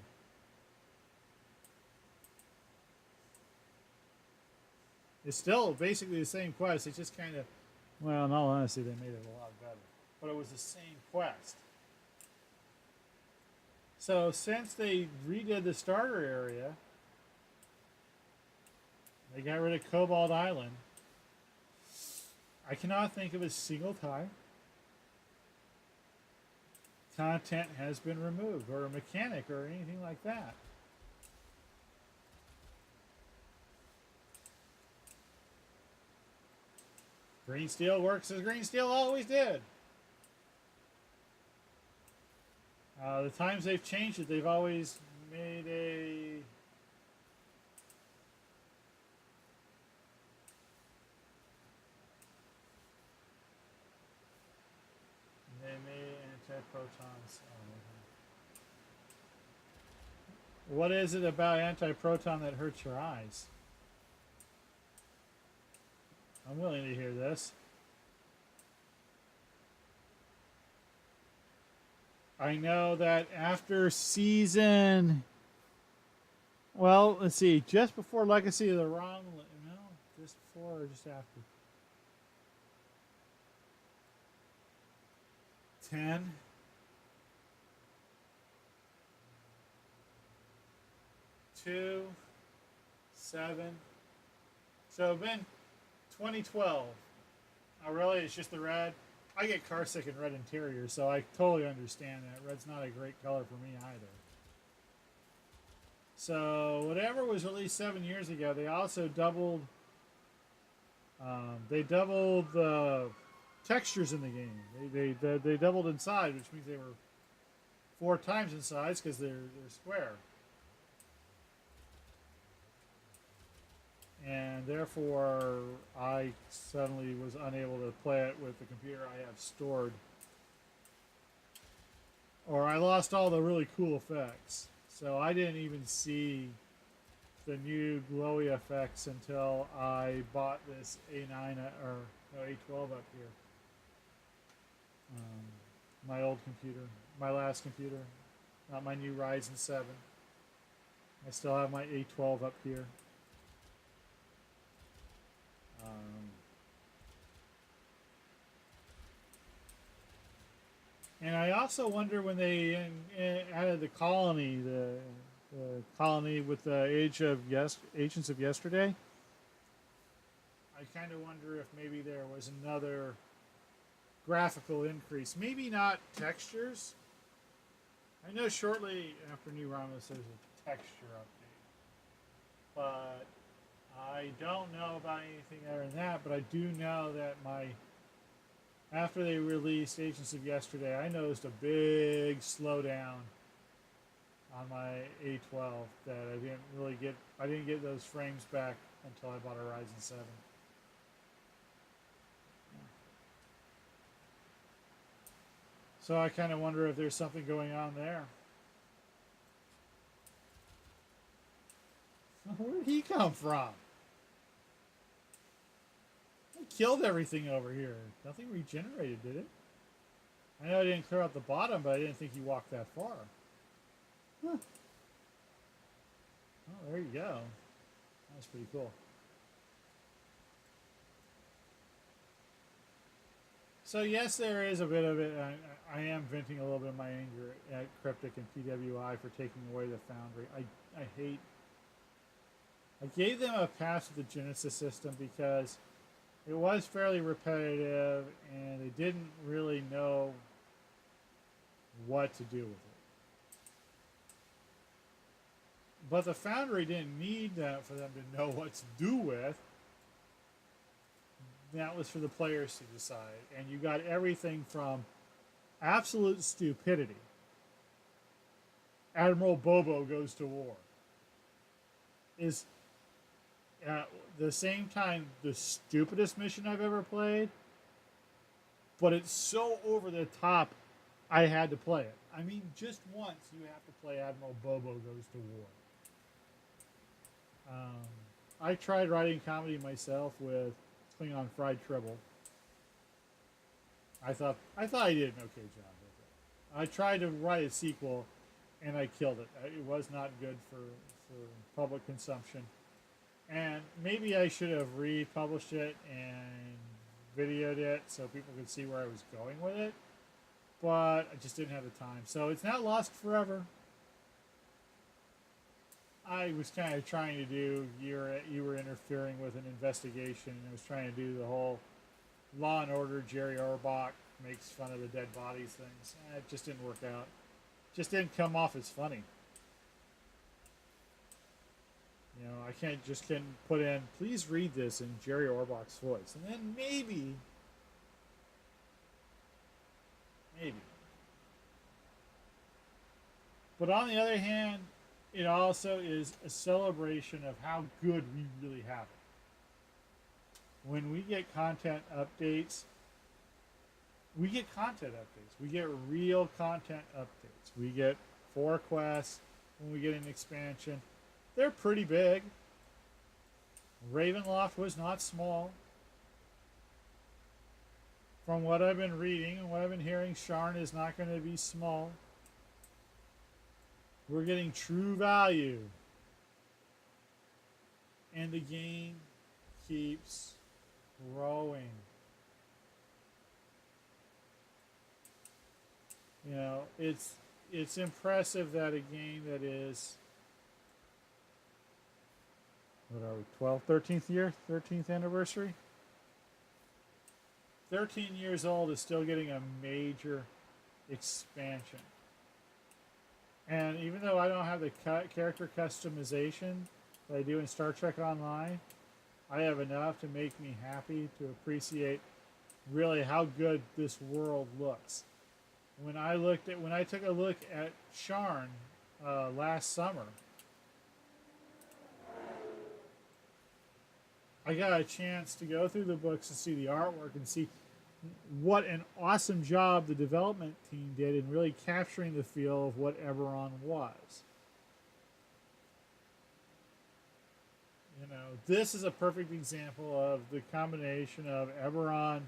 It's still basically the same quest. It just kind of, well, in all honesty, they made it a lot better. But it was the same quest. So since they redid the starter area, they got rid of Cobalt Island. I cannot think of a single time content has been removed or a mechanic or anything like that. Green Steel works as Green Steel always did. The times they've changed it, they've always made a... They made anti-protons. What is it about anti-proton that hurts your eyes? I'm willing to hear this. I know that after season... Well, let's see. Just before Legacy of the Wrong... No, just before or just after? 10. 2. 7. So it's been 2012. Oh, really? It's just the red? I get car sick in red interiors, so I totally understand that. Red's not a great color for me either. So whatever was released 7 years ago, they also doubled. They doubled the textures in the game. They doubled in size, which means they were 4 times in size because they're square. And therefore, I suddenly was unable to play it with the computer I have stored. Or I lost all the really cool effects. So I didn't even see the new glowy effects until I bought this A9 or no, A12 up here. My old computer, my last computer, not my new Ryzen 7. I still have my A12 up here. And I also wonder when they added the colony, the colony with the Agents of Yesterday. I kind of wonder if maybe there was another graphical increase. Maybe not textures. I know shortly after New Ramos there's a texture update. But I don't know about anything other than that, but I do know that after they released Agents of Yesterday, I noticed a big slowdown on my A12 that I didn't get those frames back until I bought a Ryzen 7. So I kind of wonder if there's something going on there. Where did he come from? He killed everything over here. Nothing regenerated, did it? I know I didn't clear out the bottom, but I didn't think he walked that far. Huh. Oh, there you go. That's pretty cool. So yes, there is a bit of it. I am venting a little bit of my anger at Cryptic and PWI for taking away the Foundry. I gave them a pass with the Genesis system because it was fairly repetitive and they didn't really know what to do with it. But the Foundry didn't need that for them to know what to do with. That was for the players to decide. And you got everything from absolute stupidity. Admiral Bobo goes to war. Is at the same time the stupidest mission I've ever played. But it's so over the top, I had to play it. I mean, just once you have to play Admiral Bobo goes to war. I tried writing comedy myself with Klingon Fried Tribble. I thought I did an okay job with it. I tried to write a sequel, and I killed it. It was not good for public consumption, and maybe I should have republished it and videoed it so people could see where I was going with it. But I just didn't have the time, so it's not lost forever. I was kind of trying to do you were interfering with an investigation, and I was trying to do the whole Law and Order Jerry Orbach makes fun of the dead bodies things. It just didn't work out. Just didn't come off as funny. You know, I can't just can put in please read this in Jerry Orbach's voice, and then maybe. But on the other hand, it also is a celebration of how good we really have it. When we get content updates, we get content updates. We get real content updates. We get 4 quests when we get an expansion. They're pretty big. Ravenloft was not small. From what I've been reading and what I've been hearing, Sharn is not going to be small. We're getting true value. And the game keeps growing. You know, it's impressive that a game that is, what are we, 12th, 13th year, 13th anniversary? 13 years old is still getting a major expansion. And even though I don't have the character customization that I do in Star Trek Online, I have enough to make me happy to appreciate really how good this world looks. When I took a look at Sharn last summer, I got a chance to go through the books and see the artwork and see what an awesome job the development team did in really capturing the feel of what Eberron was. You know, this is a perfect example of the combination of Eberron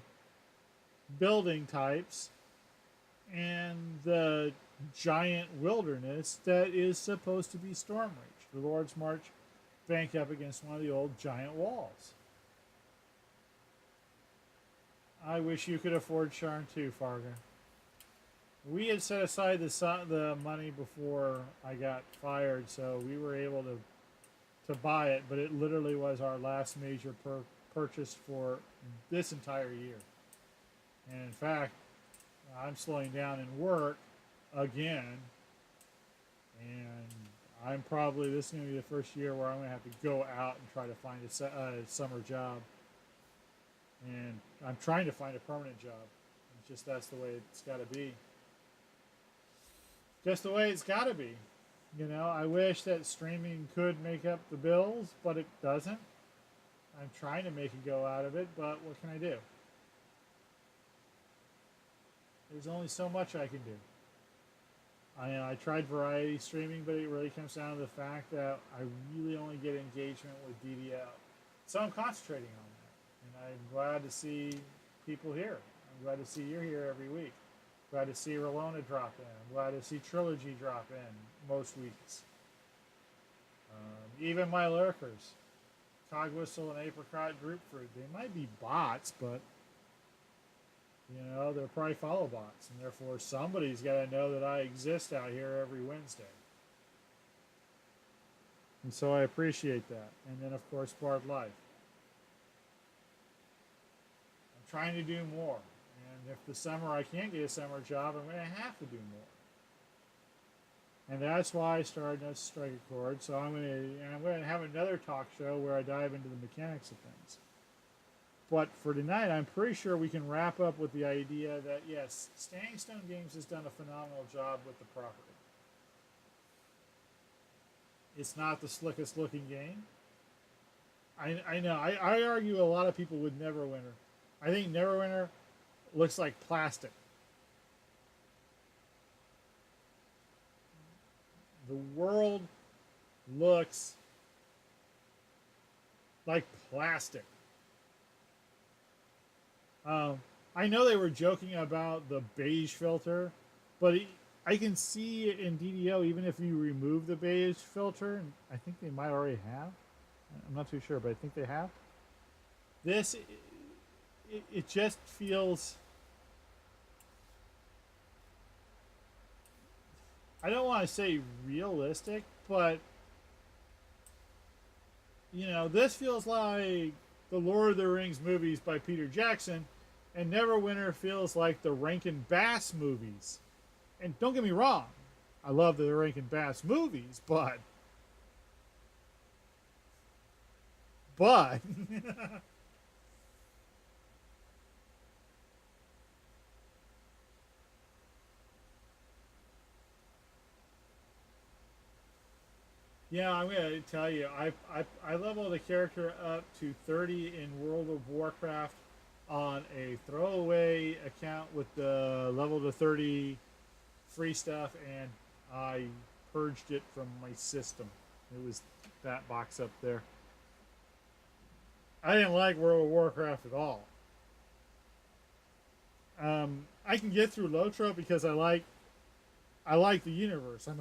building types and the giant wilderness that is supposed to be Stormreach, the Lord's March banked up against one of the old giant walls. I wish you could afford Sharn too, Farga. We had set aside the money before I got fired, so we were able to buy it, but it literally was our last major purchase for this entire year. And in fact, I'm slowing down in work again, and this is going to be the first year where I'm going to have to go out and try to find a summer job. And I'm trying to find a permanent job. It's just that's the way it's got to be. Just the way it's got to be. You know, I wish that streaming could make up the bills, but it doesn't. I'm trying to make a go out of it, but what can I do? There's only so much I can do. I tried variety streaming, but it really comes down to the fact that I really only get engagement with DDO. So I'm concentrating on that. And I'm glad to see people here. I'm glad to see you're here every week. Glad to see Rolona drop in. I'm glad to see Trilogy drop in most weeks. Even my lurkers, Cog Whistle and Apricot Grapefruit, they might be bots, but you know, they're probably follow bots, and therefore somebody's got to know that I exist out here every Wednesday. And so I appreciate that. And then, of course, Bard Life. I'm trying to do more. And if the summer I can't get a summer job, I'm going to have to do more. And that's why I started to strike a chord. So I'm going to have another talk show where I dive into the mechanics of things. But for tonight, I'm pretty sure we can wrap up with the idea that, yes, Standing Stone Games has done a phenomenal job with the property. It's not the slickest looking game. I know. I argue a lot of people with Neverwinter. I think Neverwinter looks like plastic. The world looks like plastic. I know they were joking about the beige filter, but I can see it in DDO even if you remove the beige filter. And I think they might already have. I'm not too sure, but I think they have. This, it just feels. I don't want to say realistic, but this feels like the Lord of the Rings movies by Peter Jackson, and Neverwinter feels like the Rankin Bass movies. And don't get me wrong, I love the Rankin Bass movies, but yeah, I'm gonna tell you, I leveled a character up to 30 in World of Warcraft on a throwaway account with the level to 30 free stuff, and I purged it from my system. It was that box up there. I didn't like World of Warcraft at all. I can get through Lotro because I like the universe. I'm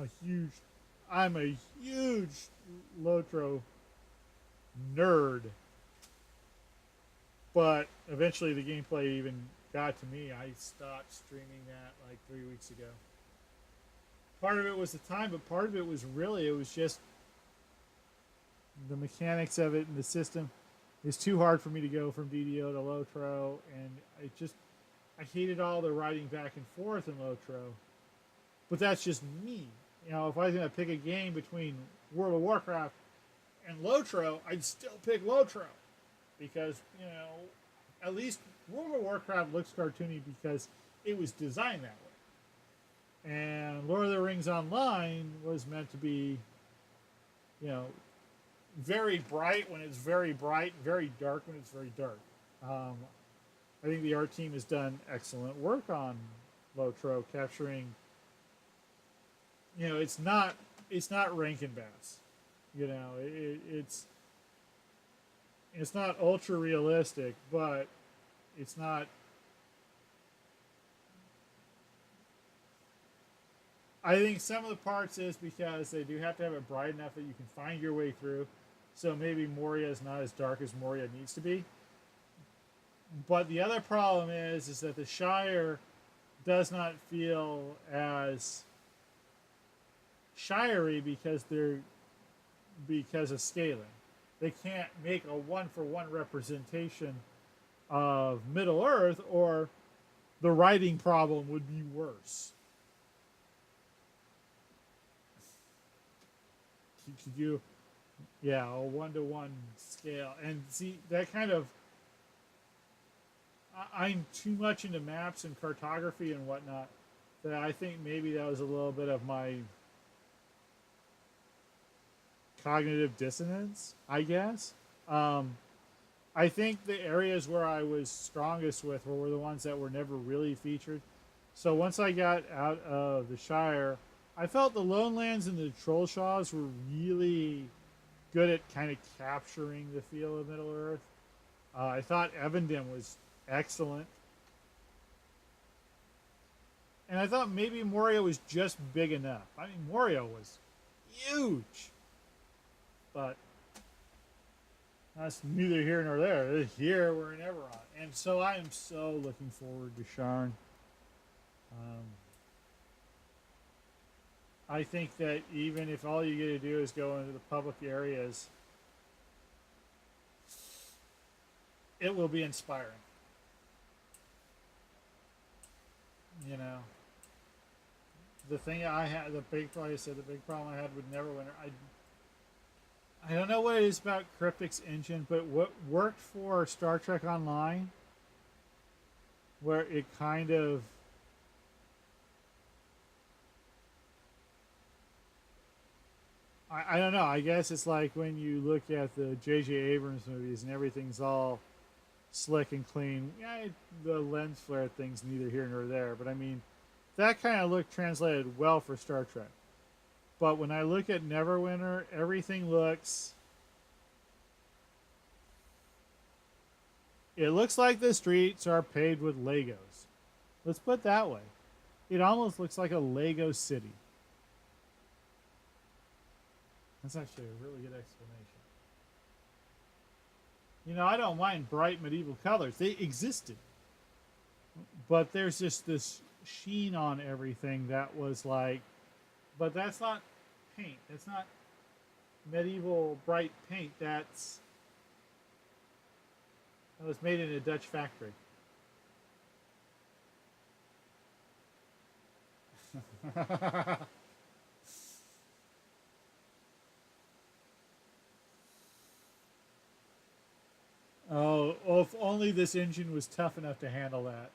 a huge Lotro nerd, but eventually the gameplay even got to me. I stopped streaming that like 3 weeks ago. Part of it was the time, but part of it was just the mechanics of it and the system. It's too hard for me to go from DDO to Lotro, and I hated all the riding back and forth in Lotro. But that's just me. If I was going to pick a game between World of Warcraft and Lotro, I'd still pick Lotro. Because, at least World of Warcraft looks cartoony because it was designed that way. And Lord of the Rings Online was meant to be, very bright when it's very bright, very dark when it's very dark. I think the art team has done excellent work on Lotro, capturing. It's not Rankin Bass. It's not ultra realistic, but it's not. I think some of the parts is because they do have to have it bright enough that you can find your way through. So maybe Moria is not as dark as Moria needs to be. But the other problem is that the Shire does not feel as shirey because of scaling. They can't make a one-for-one representation of Middle Earth, or the writing problem would be worse. Could you, yeah, a one-to-one scale, and see that kind of. I'm too much into maps and cartography and whatnot that I think maybe that was a little bit of my cognitive dissonance, I guess. I think the areas where I was strongest with were the ones that were never really featured. So once I got out of the Shire, I felt the Lone Lands and the Trollshaws were really good at kind of capturing the feel of Middle Earth. I thought Evandin was excellent. And I thought maybe Moria was just big enough. I mean, Moria was huge. But that's neither here nor there. It's here, we're in Everon. And so I am so looking forward to Sharn. I think that even if all you get to do is go into the public areas, it will be inspiring. The thing I had, the big problem I had with Neverwinter, I don't know what it is about Cryptic's engine, but what worked for Star Trek Online, where it kind of I don't know. I guess it's like when you look at the J.J. Abrams movies and everything's all slick and clean. Yeah, the lens flare thing's neither here nor there, but I mean, that kind of look translated well for Star Trek. But when I look at Neverwinter, everything looks It looks like the streets are paved with Legos. Let's put it that way. It almost looks like a Lego city. That's actually a really good explanation. You know, I don't mind bright medieval colors. They existed. But there's just this sheen on everything that was like, but that's not paint. That's not medieval bright paint. That was made in a Dutch factory. Oh, if only this engine was tough enough to handle that.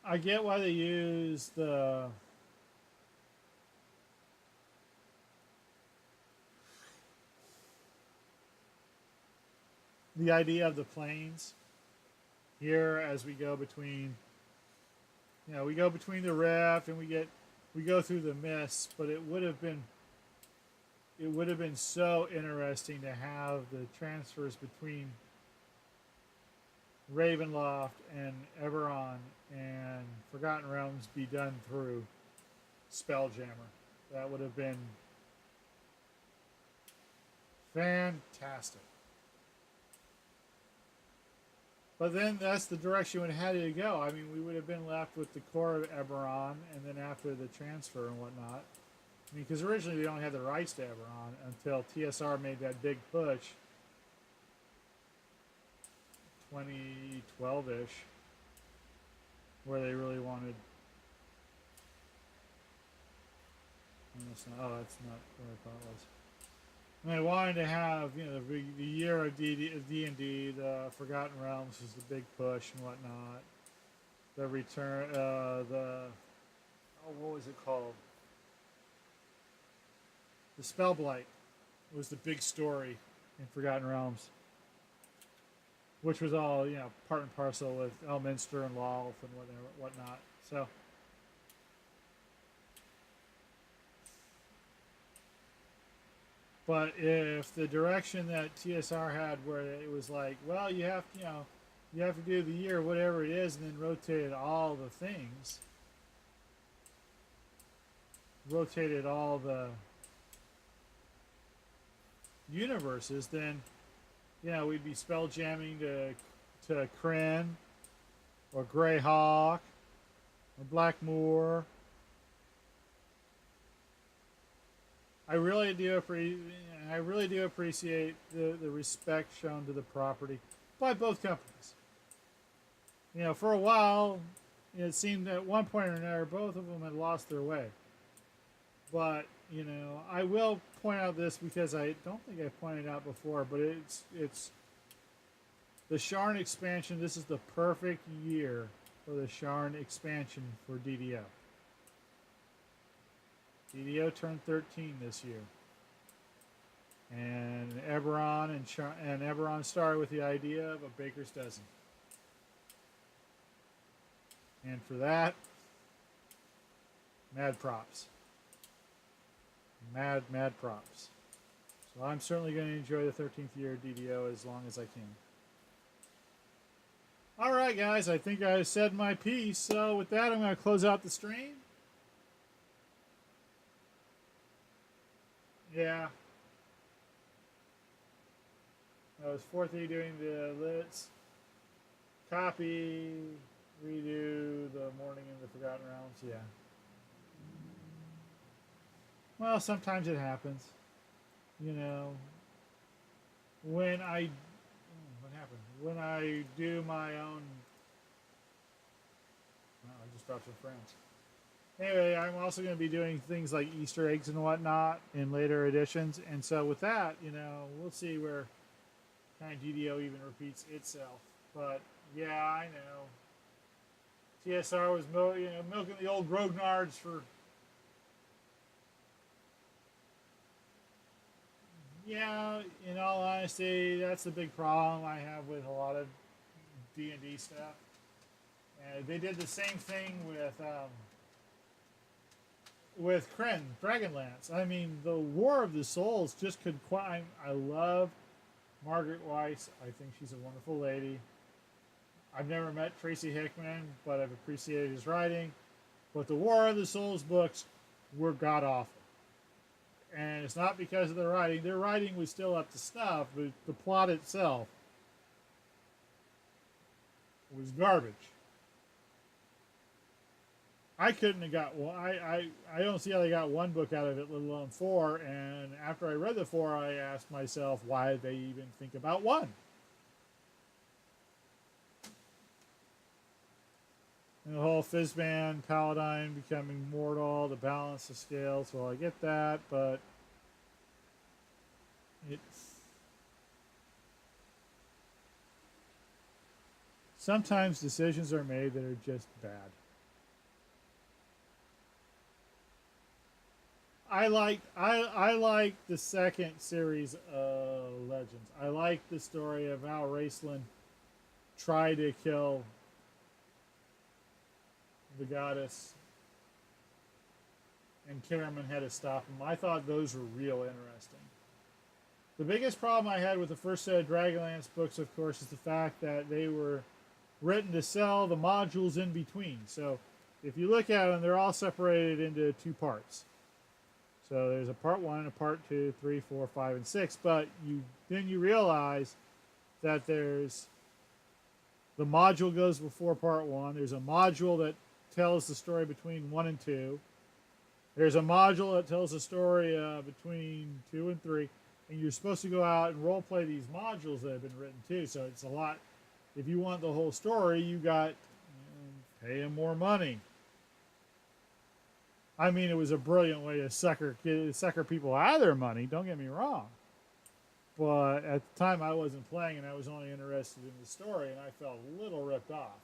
I get why they use the idea of the planes here as we go between, you know, we go between the rift and we go through the mist, but it would have been so interesting to have the transfers between Ravenloft and Eberron and Forgotten Realms be done through Spelljammer. That would have been fantastic. But then that's the direction it had to go. I mean, we would have been left with the core of Eberron, and then after the transfer and whatnot. I mean, because originally they only had the rights to Eberron until TSR made that big push 2012-ish, where they really wanted. That's not where I thought it was. And they wanted to have, you know, the year of D&D, the Forgotten Realms was the big push and whatnot. The return, what was it called? The Spellblight was the big story in Forgotten Realms, which was all, you know, part and parcel with Elminster and Lolth and whatnot. So, but if the direction that TSR had, where it was like, well, you have to do the year, whatever it is, and then rotate all the things, rotated all the universes, then, you know, we'd be spell jamming to Kryn or Greyhawk or Blackmoor. I really do appreciate the respect shown to the property by both companies. You know, for a while, it seemed at one point or another both of them had lost their way. But, you know, I will point out this because I don't think I pointed out before, but it's the Sharn expansion. This is the perfect year for the Sharn expansion for DDO. DDO turned 13 this year, and Eberron and Eberron started with the idea of a baker's dozen, and for that, mad props. Mad props. So I'm certainly going to enjoy the 13th year of DDO as long as I can. All right, guys, I think I said my piece. So with that, I'm going to close out the stream. Yeah. I was 4th doing the lits. Copy. Redo the morning in the Forgotten Realms. Yeah. Well, sometimes it happens. You know, when I do my own. Oh, I just dropped some friends. Anyway, I'm also going to be doing things like Easter eggs and whatnot in later editions, and so with that, you know, we'll see where kind of DDO even repeats itself. But yeah, I know TSR was milking the old grognards for. Yeah, in all honesty, that's the big problem I have with a lot of D&D stuff. They did the same thing with Kryn, Dragonlance. I mean, the War of the Souls just could quite. I love Margaret Weiss, I think she's a wonderful lady. I've never met Tracy Hickman, but I've appreciated his writing. But the War of the Souls books were god awful. And it's not because of their writing. Their writing was still up to snuff, but the plot itself was garbage. I couldn't have got one. I don't see how they got one book out of it, let alone four. And after I read the four, I asked myself, why did they even think about one? And the whole Fizzman Paladine becoming mortal, the balance of scales. Well, I get that, but it's sometimes decisions are made that are just bad. I like the second series of Legends. I like the story of how Raceland tried to kill the goddess and Karaman had to stop him. I thought those were real interesting. The biggest problem I had with the first set of Dragonlance books, of course, is the fact that they were written to sell the modules in between. So if you look at them, they're all separated into two parts. So there's a part 1, a part 2, 3, 4, 5, and 6. But then you realize that there's the module goes before part 1. There's a module that tells the story between 1 and 2. There's a module that tells the story between 2 and 3. And you're supposed to go out and role play these modules that have been written too. So it's a lot. If you want the whole story, you got pay them more money. I mean, it was a brilliant way to sucker people out of their money. Don't get me wrong. But at the time, I wasn't playing, and I was only interested in the story, and I felt a little ripped off.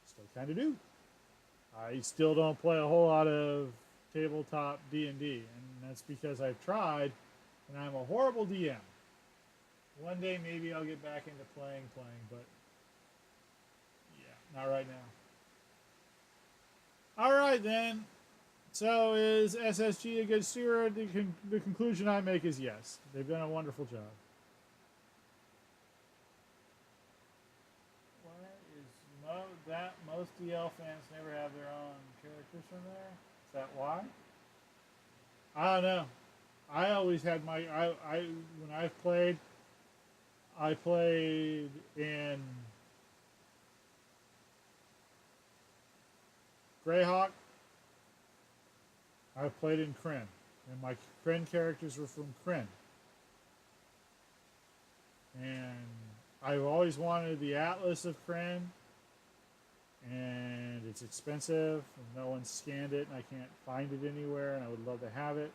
Still kind of do. I still don't play a whole lot of tabletop D&D, and that's because I've tried, and I'm a horrible DM. One day, maybe I'll get back into playing, but yeah, not right now. All right, then. So is SSG a good steward? The conclusion I make is yes. They've done a wonderful job. Why is most DL fans never have their own characters from there? Is that why? I don't know. I always had my when I played in Greyhawk. I played in Kryn, and my Kryn characters were from Kryn. And I've always wanted the Atlas of Kryn, and it's expensive, and no one's scanned it, and I can't find it anywhere, and I would love to have it.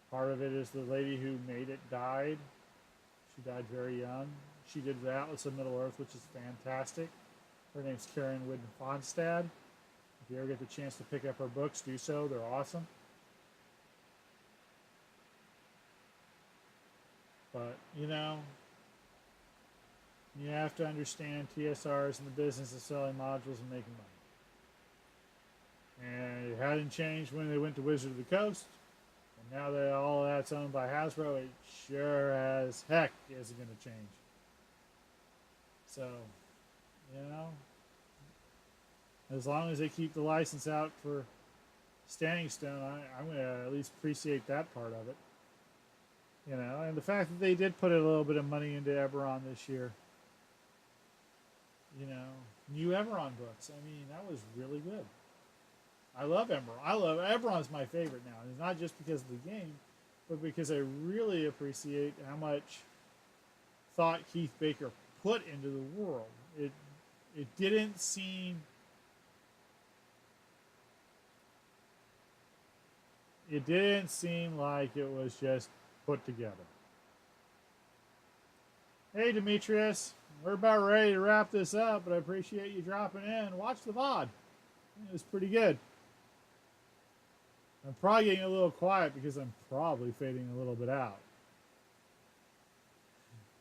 Part of it is the lady who made it died. She died very young. She did the Atlas of Middle-earth, which is fantastic. Her name's Karen Widden-Fonstad. If you ever get the chance to pick up her books, do so. They're awesome. But, you know, you have to understand TSRs in the business of selling modules and making money. And it hadn't changed when they went to Wizard of the Coast. And now that all that's owned by Hasbro, it sure as heck isn't going to change. So, you know, as long as they keep the license out for Standing Stone, I'm going to at least appreciate that part of it. You know, and the fact that they did put a little bit of money into Eberron this year. You know, new Eberron books. I mean, that was really good. I love Eberron. Eberron's my favorite now. And it's not just because of the game, but because I really appreciate how much thought Keith Baker put into the world. It didn't seem... It didn't seem like it was just put together. Hey, Demetrius. We're about ready to wrap this up, but I appreciate you dropping in. Watch the VOD. It was pretty good. I'm probably getting a little quiet because I'm probably fading a little bit out.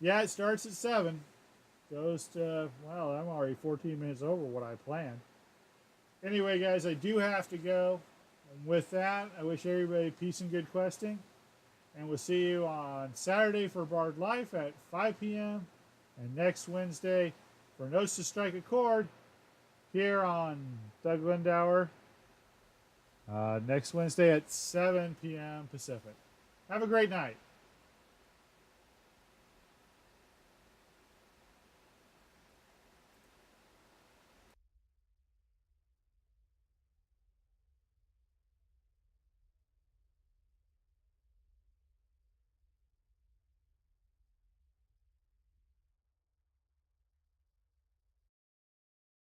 Yeah, it starts at 7. Goes to, well, I'm already 14 minutes over what I planned. Anyway, guys, I do have to go. And with that, I wish everybody peace and good questing. And we'll see you on Saturday for Bard Life at 5 p.m. and next Wednesday for Notes to Strike a Chord here on Doug Lindauer. Next Wednesday at 7 p.m. Pacific. Have a great night.